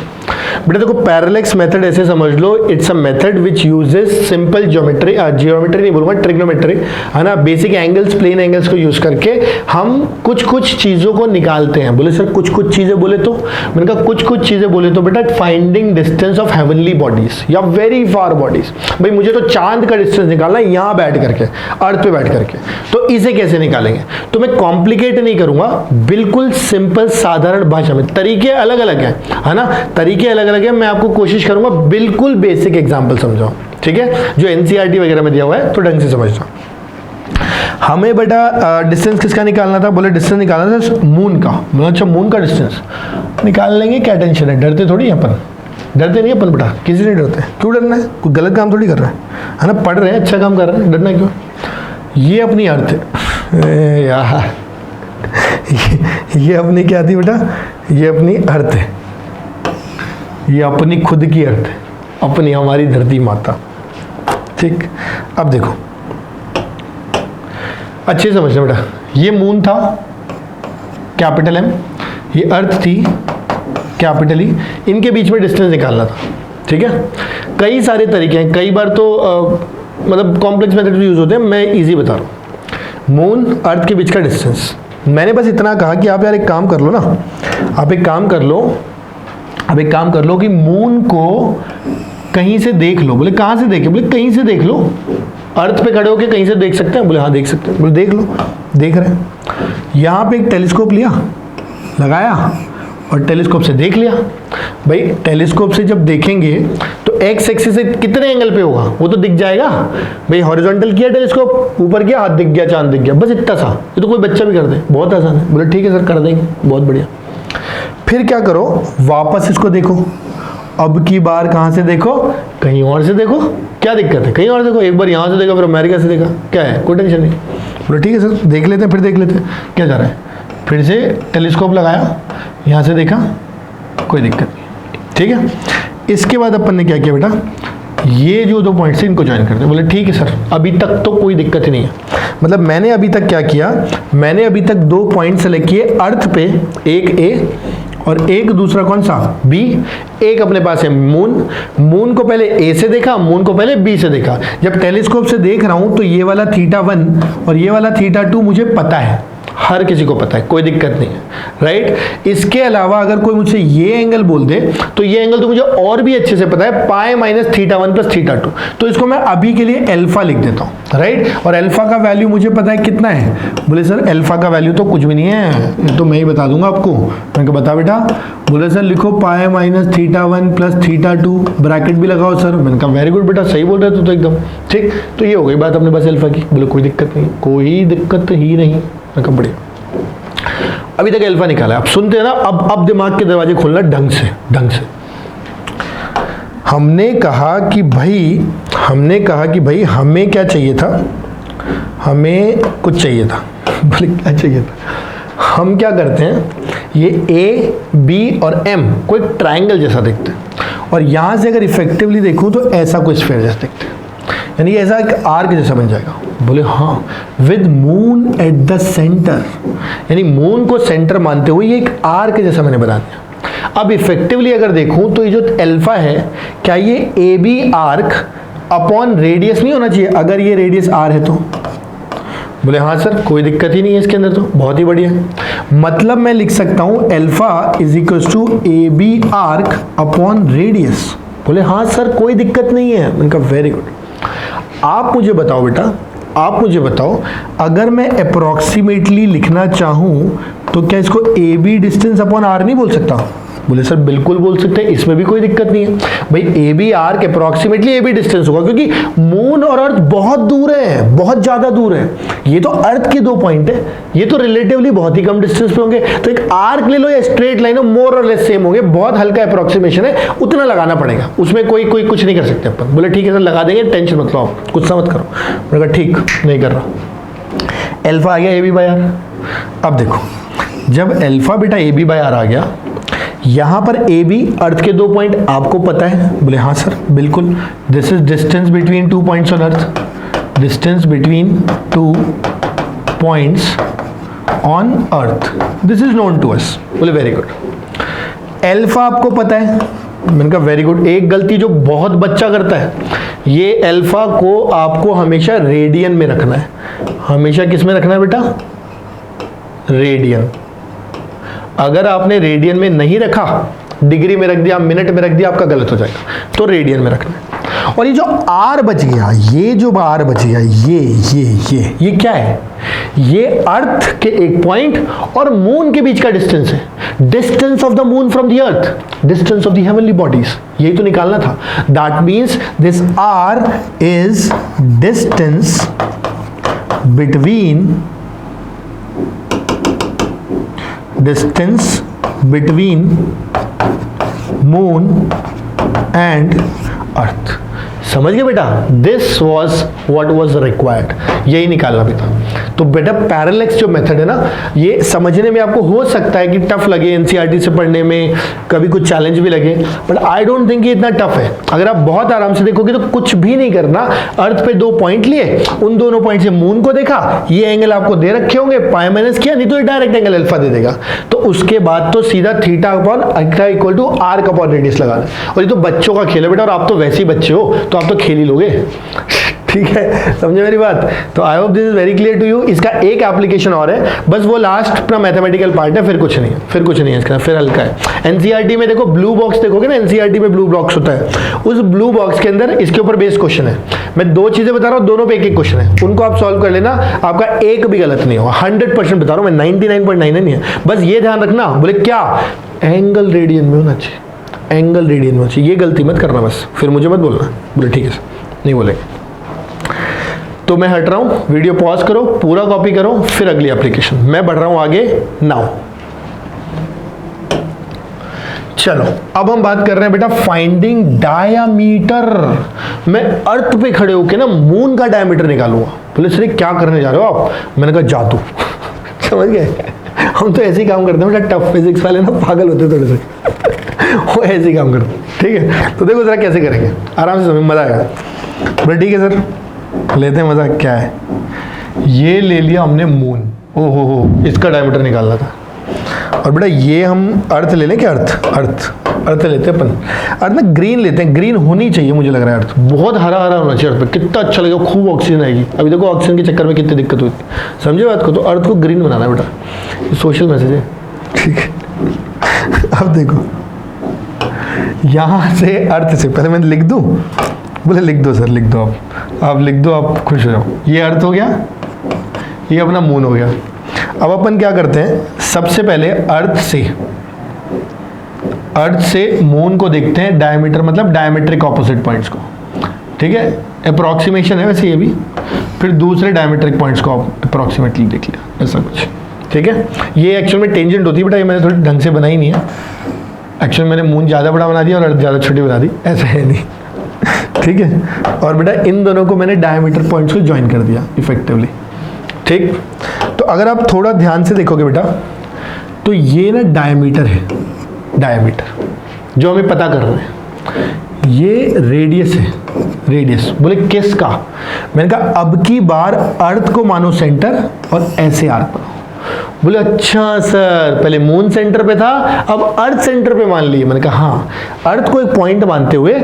बेटा। देखो पैरेलैक्स मेथड ऐसे समझ लो, it's a method which uses simple geometry, geometry नहीं बोलूंगा, ट्रिग्नोमेट्री, है ना, बेसिक एंगल्स, प्लेन एंगल्स को यूज करके हम कुछ कुछ चीजों को निकालते हैं। बोले सर कुछ कुछ चीजें बोले तो, मैंने कहा कुछ कुछ चीजें बोले तो बेटा finding distance of heavenly bodies या वेरी फार बॉडीज। भाई मुझे तो चांद का डिस्टेंस निकालना है यहाँ बैठ करके, अर्थ पे बैठ करके, तो इसे कैसे निकालेंगे। तो मैं कॉम्प्लिकेट नहीं करूंगा, बिल्कुल सिंपल साधारण भाषा में, तरीके अलग अलग हैं, है ना, तरीके अलग अलग है। मैं आपको कोशिश करूंगा बिल्कुल बेसिक एग्जांपल समझाऊं, ठीक है, जो एनसीईआरटी वगैरह में दिया हुआ है, तो ढंग से समझ जाओ। हमें बेटा डिस्टेंस किसका निकालना था, बोले डिस्टेंस निकालना था मून का। मतलब अच्छा मून का डिस्टेंस निकाल लेंगे, क्या टेंशन है, डरते थोड़ी अपन, डरते नहीं अपन बेटा, किसी नहीं डरते, क्यों डरना है, कोई गलत काम थोड़ी कर रहा है ना, पढ़ रहे हैं, अच्छा काम कर रहे हैं, डरना क्यों। ये अपनी अर्थ है यार, ये अपनी क्या थी बेटा, ये अपनी अर्थ है, ये अपनी खुद की अर्थ है, अपनी हमारी धरती माता, ठीक। अब देखो अच्छे समझना बेटा, ये मून था कैपिटल एम, ये अर्थ थी कैपिटल ई, इनके बीच में डिस्टेंस निकालना था, ठीक है। कई सारे तरीके हैं, कई बार तो मतलब कॉम्प्लेक्स मेथड यूज होते हैं, मैं इजी बता रहा हूँ। मून अर्थ के बीच का डिस्टेंस, मैंने बस इतना कहा कि आप यार एक काम कर लो ना, आप एक काम कर लो, अब एक काम कर लो कि मून को कहीं से देख लो। बोले कहाँ से देखे, बोले कहीं से देख लो, अर्थ पे खड़े होके कहीं से देख सकते हैं, बोले हाँ देख सकते हैं, बोले देख लो, देख रहे हैं। यहाँ पे एक टेलीस्कोप लिया, लगाया और टेलीस्कोप से देख लिया। भाई टेलीस्कोप से जब देखेंगे तो एक्स एक्सिस से कितने एंगल पे होगा वो तो दिख जाएगा। भाई हॉरिजॉन्टल किया टेलीस्कोप, ऊपर किया, हाथ दिख गया, चांद दिख गया, बस इतना सा, ये तो कोई बच्चा भी कर दे, बहुत आसान है। बोले ठीक है सर कर देंगे, बहुत बढ़िया। फिर क्या करो, वापस इसको देखो, अब की बार कहाँ से देखो, कहीं और से देखो, क्या दिक्कत है, कहीं और देखो, एक बार यहाँ से देखा फिर अमेरिका से देखा, क्या है, कोई टेंशन नहीं। बोले ठीक है सर देख लेते हैं, फिर देख लेते हैं क्या जा रहा है। फिर से टेलीस्कोप लगाया, यहाँ से देखा, कोई दिक्कत नहीं, ठीक है। इसके बाद अपन ने क्या किया बेटा, ये जो 2 पॉइंट्स हैं इनको ज्वाइन करते हैं। बोले ठीक है सर अभी तक तो कोई दिक्कत ही नहीं है। मतलब मैंने अभी तक क्या किया, मैंने अभी तक 2 पॉइंट सेलेक्ट किए अर्थ पे, एक ए और एक दूसरा कौन सा, बी। एक अपने पास है मून, मून को पहले ए से देखा, मून को पहले बी से देखा। जब टेलीस्कोप से देख रहा हूं तो ये वाला θ1 और ये वाला θ2 मुझे पता है, हर किसी को पता है, कोई दिक्कत नहीं है, राइट। इसके अलावा अगर कोई मुझसे ये एंगल बोल दे तो ये एंगल तो मुझे और भी अच्छे से पता है, पाई माइनस θ1 प्लस θ2, तो इसको मैं अभी के लिए अल्फा लिख देता हूँ, राइट। और अल्फा का वैल्यू मुझे पता है कितना है। बोले सर अल्फा का वैल्यू तो कुछ भी नहीं है, ये तो मैं ही बता दूंगा आपको। मैंने कहा बता बेटा। बोले सर लिखो पाई माइनस θ1 प्लस θ2, ब्रैकेट भी लगाओ सर। मैंने कहा वेरी गुड बेटा, सही बोल रहे तो एकदम ठीक। तो ये हो गई बात अपने पास अल्फा की। बोले कोई दिक्कत नहीं, कोई दिक्कत ही नहीं। बढ़िया, अभी तक अल्फा निकाला। अब सुनते हैं ना, अब दिमाग के दरवाजे खोलना ढंग से। हमने कहा कि भाई हमें क्या चाहिए था, हमें कुछ चाहिए था। बोले क्या चाहिए था। हम क्या करते हैं, ये ए बी और एम को एक ट्राइंगल जैसा दिखता है, और यहाँ से अगर इफेक्टिवली देखूँ तो ऐसा कोई स्फीयर जैसा दिखता है, यानी ऐसा एक आर्क जैसा बन जाएगा। बोले हाँ, with moon at the centre, यानी मून को सेंटर मानते हुए ये एक आर्क जैसा मैंने बना दिया। अब इफेक्टिवली अगर देखूं तो ये जो अल्फा है, क्या ये A B arc upon radius नहीं होना चाहिए अगर ये रेडियस आर है तो? बोले हाँ सर, कोई दिक्कत ही नहीं है इसके अंदर, तो बहुत ही बढ़िया। मतलब मैं लिख सकता हूं alpha is equal to A B arc upon radius. बोले हाँ सर, कोई दिक्कत नहीं है। मैंने कहा वेरी गुड। आप मुझे बताओ बेटा, आप मुझे बताओ, अगर मैं अप्रोक्सीमेटली लिखना चाहूं तो क्या इसको A B distance upon r नहीं बोल सकता? बोले सर बिल्कुल बोल सकते हैं, इसमें भी कोई दिक्कत नहीं है। भाई A B arc approximately A B distance होगा, क्योंकि मून और अर्थ बहुत दूर है, बहुत ज्यादा दूर है। ये तो अर्थ के 2 पॉइंट है, ये तो रिलेटिवली बहुत ही कम डिस्टेंस पे होंगे। तो एक आर्क ले लो या स्ट्रेट लाइन हो, मोर और लेस सेम होंगे, बहुत हल्का अप्रोक्सीमेशन है, उतना लगाना पड़ेगा, उसमें कोई कुछ नहीं कर सकते अपन। बोले ठीक है सर, लगा देंगे, टेंशन मत लो, आप गुस्सा मत करो। मैंने कहा ठीक, नहीं कर रहा। अल्फा आ गया ए बी बाय आर। अब देखो, जब अल्फा बेटा ए बी बाय आर आ गया, यहां पर ए बी अर्थ के 2 पॉइंट आपको पता है? बोले हाँ सर बिल्कुल, this is distance between 2 points on earth, distance between 2 points on earth, this is known to us. बोले वेरी गुड। अल्फा आपको पता है? मैंने कहा वेरी गुड। एक गलती जो बहुत बच्चा करता है, ये अल्फा को आपको हमेशा रेडियन में रखना है। हमेशा किस में रखना है बेटा? रेडियन। अगर आपने रेडियन में नहीं रखा, डिग्री में रख दिया, मिनट में रख दिया, आपका गलत हो जाएगा। तो रेडियन में रखना है। और ये जो आर बच गया, ये जो आर बच गया, ये क्या है? ये अर्थ के एक पॉइंट और मून के बीच का डिस्टेंस है। Distance of the moon from the earth, distance of the heavenly bodies, यही तो निकालना था। That means this r is distance between moon and earth. समझ गए बेटा? This was what was required, यही निकालना भी था। तो बेटा पैरेलैक्स जो मेथड है ना, ये समझने में आपको हो सकता है कि टफ लगे, एनसीईआरटी से पढ़ने में कभी कुछ चैलेंज भी लगे, बट आई डोंट थिंक ये इतना टफ है। अगर आप बहुत आराम से देखोगे तो कुछ भी नहीं करना, अर्थ पे 2 पॉइंट लिए, उन दोनों पॉइंट से मून को देखा, ये एंगल आपको दे रखे होंगे, पाई माइनस किया, नहीं तो डायरेक्ट एंगल अल्फा दे देगा। तो उसके बाद तो सीधा theta upon alpha equal to arc upon radius लगा दें। और ये तो बच्चों का खेल है बेटा, और आप तो वैसे ही बच्चे हो, तो आप तो खेल ही लोगे। ठीक है, समझे मेरी बात? तो I hope this is very clear to you. इसका एक एप्लीकेशन और है, बस वो लास्ट अपना मैथमेटिकल पार्ट है, फिर कुछ नहीं है, फिर कुछ नहीं है इसका, फिर हल्का है। एनसीईआरटी में देखो ब्लू बॉक्स देखोगे ना, एनसीईआरटी में ब्लू बॉक्स होता है, उस ब्लू बॉक्स के अंदर इसके ऊपर बेस्ड क्वेश्चन है। मैं 2 चीजें बता रहा हूँ, दोनों पे एक क्वेश्चन है, उनको आप सॉल्व कर लेना, आपका एक भी गलत नहीं होगा। 100% बता रहा हूँ मैं, 99.9 नहीं है। बस ये ध्यान रखना, बोले क्या? एंगल रेडियन में होना चाहिए, एंगल रेडियन में होना चाहिए, ये गलती मत करना बस, फिर मुझे मत बोलना। बोले ठीक है सर, नहीं बोलेंगे। तो मैं हट रहा हूं, वीडियो पॉज करो, पूरा कॉपी करो, फिर अगली एप्लीकेशन। मैं बढ़ रहा हूं आगे नाउ। चलो अब हम बात कर रहे हैं बेटा फाइंडिंग डायामीटर। मैं अर्थ पे खड़े होके ना मून का डायामीटर निकालूंगा। बोले सर क्या करने जा रहे हो आप? मैंने कहा जादू। समझ गए? हम तो ऐसे ही काम करते हैं बेटा, टफ फिजिक्स वाले ना पागल होते थोड़े से, वो ऐसे ही काम करते हैं। ठीक है, तो देखो जरा कैसे करेंगे, आराम से समझ, मजा आएगा। बोले ठीक है सर, लेते हैं, मजा क्या है। ये ले लिया हमने मून, ओहो इसका डायमीटर निकालना था। और बेटा ये हम अर्थ ले लें क्या? अर्थ लेते हैं अपन। अर्थ ना ग्रीन लेते हैं, ग्रीन होनी चाहिए मुझे लग रहा है। अर्थ बहुत हरा हरा होना चाहिए, अर्थ पे कितना अच्छा लगेगा, खूब ऑक्सीजन आएगी। अभी देखो ऑक्सीजन के चक्कर में कितनी दिक्कत हुई थी, समझे बात को? तो अर्थ को ग्रीन बनाना है बेटा, ये सोशल मैसेज है। ठीक है, अब देखो यहाँ से अर्थ से पहले मैं लिख दूँ? बोले लिख दो सर, लिख दो आप लिख दो, आप खुश हो जाओ। ये अर्थ हो गया, ये अपना मून हो गया। अब अपन क्या करते हैं, सबसे पहले अर्थ से मून को देखते हैं, डायमीटर मतलब डायमेट्रिक ऑपोजिट पॉइंट्स को। ठीक है, अप्रॉक्सीमेशन है वैसे ये भी। फिर दूसरे डायमेट्रिक पॉइंट्स को अप्रॉक्सीमेटली देख लिया, ऐसा कुछ। ठीक है, ये एक्चुअल में टेंजेंट होती है बेटा, ये मैंने थोड़ी ढंग से बनाई नहीं है। एक्चुअल मैंने मून ज़्यादा बड़ा बना दिया और अर्थ ज़्यादा छोटी बना दी, ऐसा है नहीं। ठीक है, और बेटा इन दोनों को मैंने डायमीटर पॉइंट्स को ज्वाइन कर दिया इफेक्टिवली। ठीक, तो अगर आप थोड़ा ध्यान से देखोगे बेटा, तो ये ना डायमीटर है, डायमीटर जो हमें पता करना है। ये रेडियस है, रेडियस बोले किसका? मैंने कहा अब की बार अर्थ को मानो सेंटर और ऐसे आर्क बनाओ। बोले अच्छा सर, पहले मून सेंटर पे था, अब अर्थ सेंटर पे मान लिए। मैंने कहा हाँ, अर्थ को एक पॉइंट मानते हुए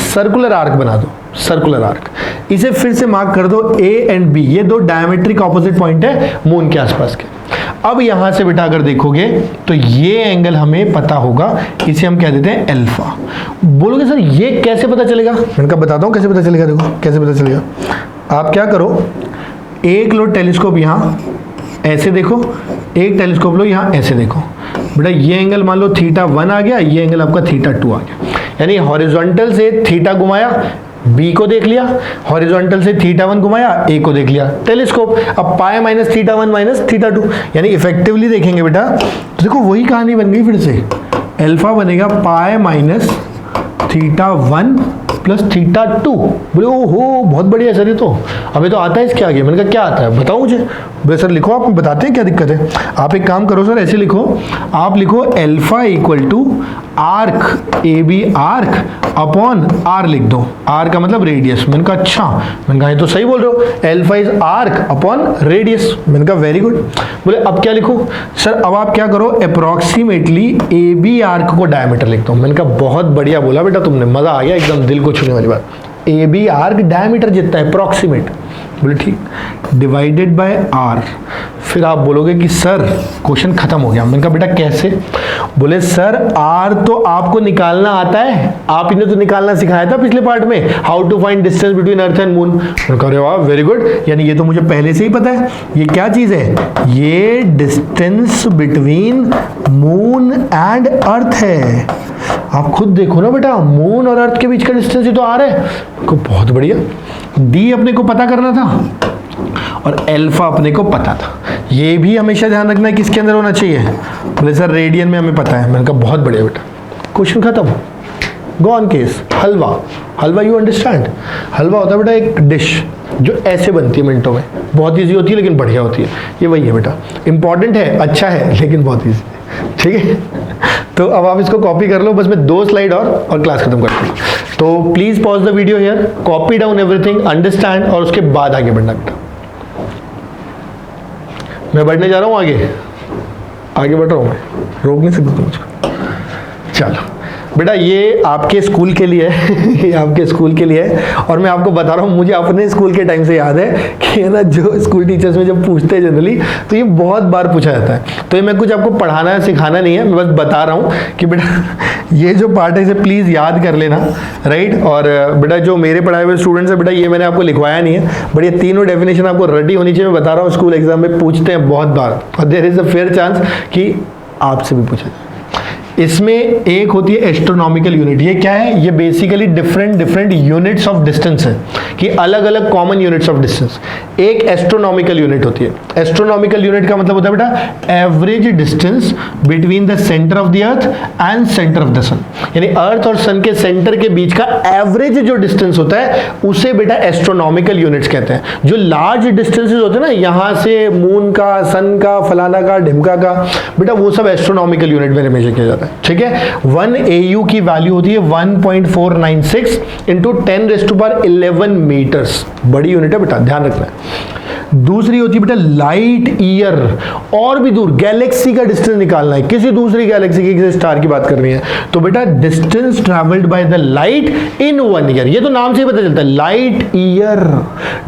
सर्कुलर आर्क बना दो, सर्कुलर आर्क। इसे फिर से मार्क कर दो ए एंड बी, ये दो डायमेट्रिक ऑपोजिट पॉइंट है मून के आसपास के। अब यहां से बेटा अगर देखोगे तो ये एंगल हमें पता होगा, इसे हम कह देते हैं अल्फा। बोलोगे सर ये कैसे पता चलेगा? मैंने कहा बताता हूं कैसे पता चलेगा। देखो कैसे पता चलेगा। आप क्या करो, एक लो टेलीस्कोप यहां ऐसे देखो, एक टेलीस्कोप लो यहाँ ऐसे देखो। बेटा ये एंगल मान लो θ1 आ गया, ये एंगल आपका θ2 आ गया। यानी हॉरिजॉन्टल से थीटा घुमाया, बी को देख लिया, हॉरिजॉन्टल से θ1 घुमाया, ए को देख लिया टेलीस्कोप। अब पाई माइनस θ1 माइनस θ2, यानी इफेक्टिवली देखेंगे बेटा तो देखो वही कहानी बन गई फिर से। अल्फा बनेगा पाई माइनस θ1 प्लस θ2। बोले ओहो बहुत बढ़िया सर, ये तो हमें तो आता है इसके आगे। मैंने कहा क्या आता है बताओ मुझे। बोले सर लिखो, आप बताते हैं क्या दिक्कत है। आप एक काम करो सर, ऐसे लिखो, आप लिखो alpha equal to arc A B arc upon r लिख दो। आर का मतलब रेडियस। मैंने कहा अच्छा, मैंने कहा ये तो सही बोल रहे हो, alpha is arc upon radius. मैंने कहा वेरी गुड। बोले अब क्या लिखूं? सर अब आप क्या करो, अप्रोक्सीमेटली ए बी आर्क को डायमीटर लिख दो। मैंने कहा बहुत बढ़िया बोला बेटा तुमने, मजा आ गया एकदम, दिल को छूने वाली बात। ए बी आर्क डायमीटर जितना है अप्रोक्सीमेट। बोले ठीक, डिवाइडेड बाय आर। फिर आप बोलोगे कि सर क्वेश्चन खत्म हो गया। मैंने कहा बेटा कैसे? बोले सर आर तो आपको निकालना आता है, आप इन्हें तो निकालना सिखाया था पिछले पार्ट में, how to find distance between earth and moon. मैंने कहा अरे वाह वेरी गुड, यानी ये तो मुझे पहले से ही पता है। ये क्या चीज है? ये डिस्टेंस बिटवीन मून एंड अर्थ है। आप खुद देखो ना बेटा, मून और अर्थ के बीच का डिस्टेंस ही तो आर है। बहुत बढ़िया। डी अपने को पता करना था और अल्फा अपने को पता था। ये भी हमेशा ध्यान रखना है किसके अंदर होना चाहिए। बोले सर रेडियन में हमें पता है। मैंने कहा बहुत बढ़िया बेटा, क्वेश्चन खत्म। Go on case. हलवा, हलवा यू अंडरस्टैंड? हलवा होता है बेटा एक डिश जो ऐसे बनती है मिनटों में, बहुत ईजी होती है लेकिन बढ़िया होती है। ये वही है बेटा, इंपॉर्टेंट है, अच्छा है लेकिन बहुत ईजी है। ठीक है, तो अब आप इसको कॉपी कर लो, बस मैं 2 स्लाइड और क्लास खत्म करता हूँ। तो please pause the video here, copy down everything, understand, और उसके बाद आगे बढ़ना बेटा। मैं बढ़ने जा रहा हूँ आगे बढ़ रहा हूँ, मैं रोक नहीं सकता मुझको। चलो बेटा ये आपके स्कूल के लिए है ये आपके स्कूल के लिए है। और मैं आपको बता रहा हूँ, मुझे अपने स्कूल के टाइम से याद है कि है ना, जो स्कूल टीचर्स में जब पूछते हैं जनरली तो ये बहुत बार पूछा जाता है। तो ये मैं कुछ आपको पढ़ाना सिखाना नहीं है, मैं बस बता रहा हूँ कि बेटा ये जो पार्ट है इसे प्लीज़ याद कर लेना, राइट। और बेटा जो मेरे पढ़ाए हुए स्टूडेंट्स है बेटा, ये मैंने आपको लिखवाया नहीं है, बट ये तीनों डेफिनेशन आपको रेडी होनी चाहिए। मैं बता रहा हूँ स्कूल एग्जाम में पूछते हैं बहुत बार, और there is a fair chance कि आपसे भी पूछा जाए। इसमें एक होती है एस्ट्रोनॉमिकल यूनिट। ये क्या है? ये basically different units of distance है, कि अलग अलग कॉमन यूनिट्स ऑफ डिस्टेंस। एक एस्ट्रोनॉमिकल यूनिट होती है। एस्ट्रोनॉमिकल यूनिट का मतलब होता है बेटा average distance between the centre of the Earth and centre of the Sun. यानी अर्थ और सन के सेंटर के बीच का एवरेज जो डिस्टेंस होता है उसे बेटा एस्ट्रोनॉमिकल यूनिट्स कहते हैं। जो लार्ज डिस्टेंसेज होते हैं ना, यहाँ से मून का, सन का, फलाना का, ढिमका का, बेटा वो सब एस्ट्रोनॉमिकल यूनिट में मेजर किया जाता है। ठीक है, 1 AU की वैल्यू होती है 1.496 इंटू 10⁻11 मीटर्स। बड़ी यूनिट है बेटा, ध्यान रखना है। दूसरी होती है बेटा लाइट ईयर, और भी दूर गैलेक्सी का डिस्टेंस निकालना है, किसी दूसरी गैलेक्सी की, किसी स्टार की बात करनी है तो बेटा distance travelled by the light in 1 year. ये तो नाम से ही पता चलता है, light year,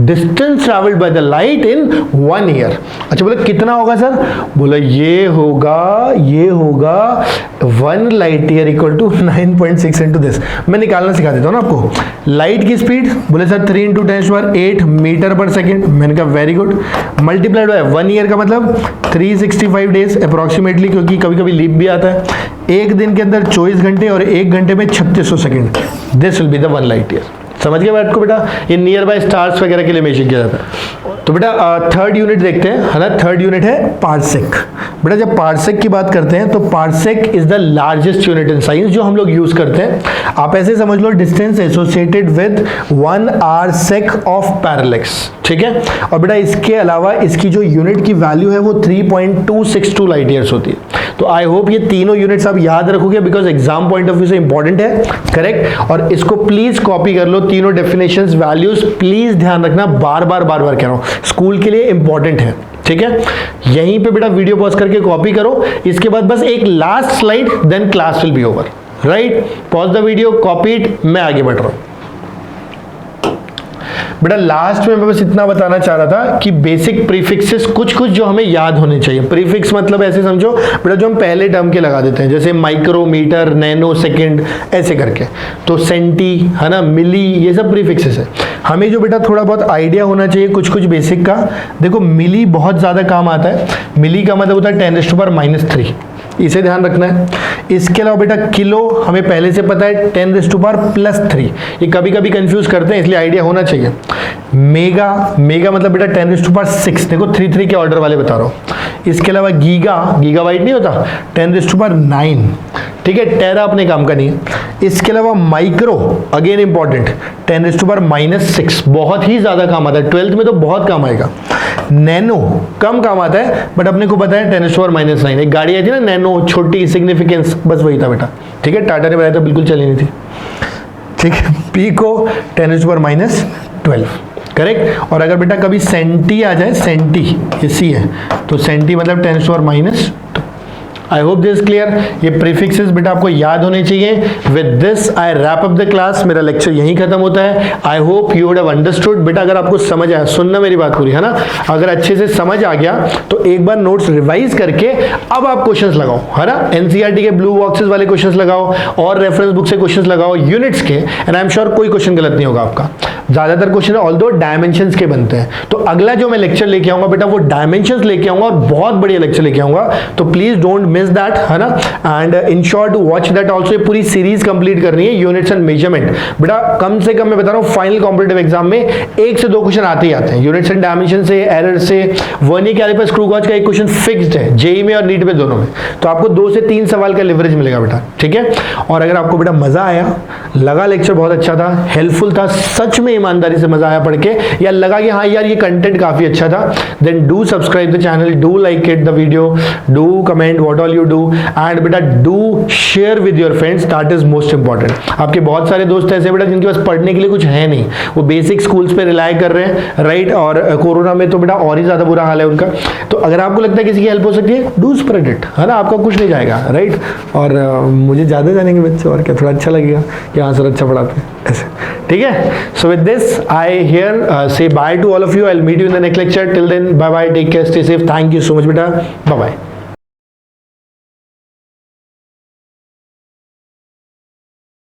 distance travelled by the light in 1 year. अच्छा बोले कितना होगा सर? बोला ये होगा 1 light year equal to 9.6 into this. मैं निकालना सिखा देता हूँ ना आपको। लाइट की स्पीड बोले सर 3 × 10⁸ मीटर पर सेकेंड। मैंने कहा very good. Multiplied by 1 year का मतलब 365 डेज अप्रोक्सीमेटली, क्योंकि कभी कभी लीप भी आता है। एक दिन के अंदर 24 घंटे और 1 घंटे में 3600 second. This will be the 1 light year. समझ गए बात को बेटा? ये नियर बाय स्टार्स वगैरह के लिए मेजर किया जाता है। तो बेटा थर्ड यूनिट देखते हैं, है ना। थर्ड यूनिट है पार्सेक। बेटा जब पार्सेक की बात करते हैं तो parsec is the largest unit in science जो हम लोग यूज करते हैं। आप ऐसे समझ लो, distance associated with 1 arcsec of parallax. ठीक है, और बेटा इसके अलावा इसकी जो यूनिट की वैल्यू है वो 3.262 लाइट ईयर्स होती है। तो आई होप ये तीनों यूनिट्स आप याद रखोगे because exam point of view से इंपॉर्टेंट है, करेक्ट। और इसको प्लीज कॉपी कर लो, तीनों डेफिनेशंस वैल्यूज प्लीज ध्यान रखना, बार बार कह रहा हूं, स्कूल के लिए इंपॉर्टेंट है, ठीक है। यहीं पे बेटा वीडियो पॉज करके कॉपी करो, इसके बाद बस एक last slide, then class will be over, right. Pause the video, copy it, मैं आगे बढ़ रहा हूं। बेटा लास्ट में मैं बस इतना बताना चाह रहा था कि बेसिक प्रीफिक्सेस कुछ जो हमें याद होने चाहिए। प्रीफिक्स मतलब ऐसे समझो बेटा जो हम पहले टर्म के लगा देते हैं, जैसे माइक्रोमीटर, नैनो सेकेंड, ऐसे करके, तो सेंटी है ना, मिली, ये सब प्रीफिक्सेस है। हमें जो बेटा थोड़ा बहुत आइडिया होना चाहिए कुछ बेसिक का। देखो मिली बहुत ज़्यादा काम आता है, मिली का मतलब होता है 10⁻³ इसे ध्यान रखना है। इसके अलावा बेटा किलो हमें पहले से पता है 10⁻+3, ये कभी कभी कंफ्यूज करते हैं इसलिए आइडिया होना चाहिए। मेगा मतलब बेटा 10⁻6, देखो 3 के ऑर्डर वाले बता रहा हूँ। इसके अलावा गीगाबाइट नहीं होता 10⁹, ठीक है, टेरा अपने काम का नहीं है। इसके अलावा माइक्रो अगेन इंपॉर्टेंट 10⁻⁻6, बहुत ही ज्यादा काम आता है, 12th में तो बहुत काम आएगा। नैनो कम काम आता है बट अपने को पता है 10⁻⁹, एक गाड़ी आई थी ना नैनो, छोटी सिग्निफिकेंस, बस वही था बेटा, ठीक है, टाटा ने बनाया था, बिल्कुल चली नहीं थी, ठीक है। Pico 10⁻12, correct. और अगर बेटा कभी सेंटी आ जाए, सेंटी ये सी है, तो सेंटी मतलब 10⁻²। आई होप दिस क्लियर। ये प्रीफिक्सेस बेटा आपको याद होने चाहिए। With this I wrap up the class, मेरा लेक्चर यहीं खत्म होता है। I hope you would have understood. बेटा अगर आपको समझ आया, सुनना मेरी बात पूरी, है ना, अगर अच्छे से समझ आ गया तो एक बार नोट्स रिवाइज करके अब आप क्वेश्चंस लगाओ, है ना, एनसीईआरटी के ब्लू बॉक्सेस वाले क्वेश्चंस लगाओ और रेफरेंस बुक से क्वेश्चंस लगाओ यूनिट्स के, एंड आई एम श्योर कोई क्वेश्चन गलत नहीं होगा आपका। ज्यादातर क्वेश्चन ऑल्दो डायमेंशंस के बनते हैं, तो अगला जो मैं लेक्चर लेके आऊंगा बेटा वो डायमेंशंस लेके आऊंगा और बहुत बढ़िया लेक्चर लेके आऊंगा, तो प्लीज डोंट मिस दैट, है ना, and ensure to watch that also. ये पूरी सीरीज कंप्लीट करनी है, यूनिट्स एंड मेजरमेंट। बेटा कम से कम मैं बता रहा हूँ फाइनल कॉम्पिटिटिव एग्जाम में 1 से 2 क्वेश्चन आते ही आते हैं, यूनिट्स एंड डायमेंशन से, एरर से। वर्नियर कैलिपर, स्क्रू गॉज का एक क्वेश्चन फिक्स्ड है जेईई में और नीट में दोनों में, तो आपको 2 से 3 सवाल का लिवरेज मिलेगा बेटा, ठीक है। और अगर आपको बेटा मजा आया, लगा लेक्चर बहुत अच्छा था, हेल्पफुल था, सच में ईमानदारी से मजा आया पढ़ के, या लगा कि हाँ यार ये कंटेंट काफी अच्छा था, then do subscribe the channel, do like it the video, do comment what all you do, and बेटा do share with your friends, that is most important. आपके बहुत सारे दोस्त ऐसे बेटा जिनके पास पढ़ने के लिए कुछ है नहीं, वो बेसिक स्कूल्स पे रिलाई कर रहे हैं, राइट, और कोरोना में तो बेटा और ही ज्यादा बुरा हाल है उनका। तो अगर आपको लगता है किसी की हेल्प हो सकती है, डू स्प्रेड इट, है ना, आपका कुछ नहीं जाएगा, राइट। और मुझे ज्यादा जानेंगे बच्चे, और क्या, थोड़ा अच्छा लगेगा कि हाँ सर अच्छा पढ़ाते हैं ऐसे, ठीक है। So with this I hear say bye to all of you. I'll meet you in the next lecture. Till then, bye bye, take care, stay safe. Thank you so much beta, bye bye.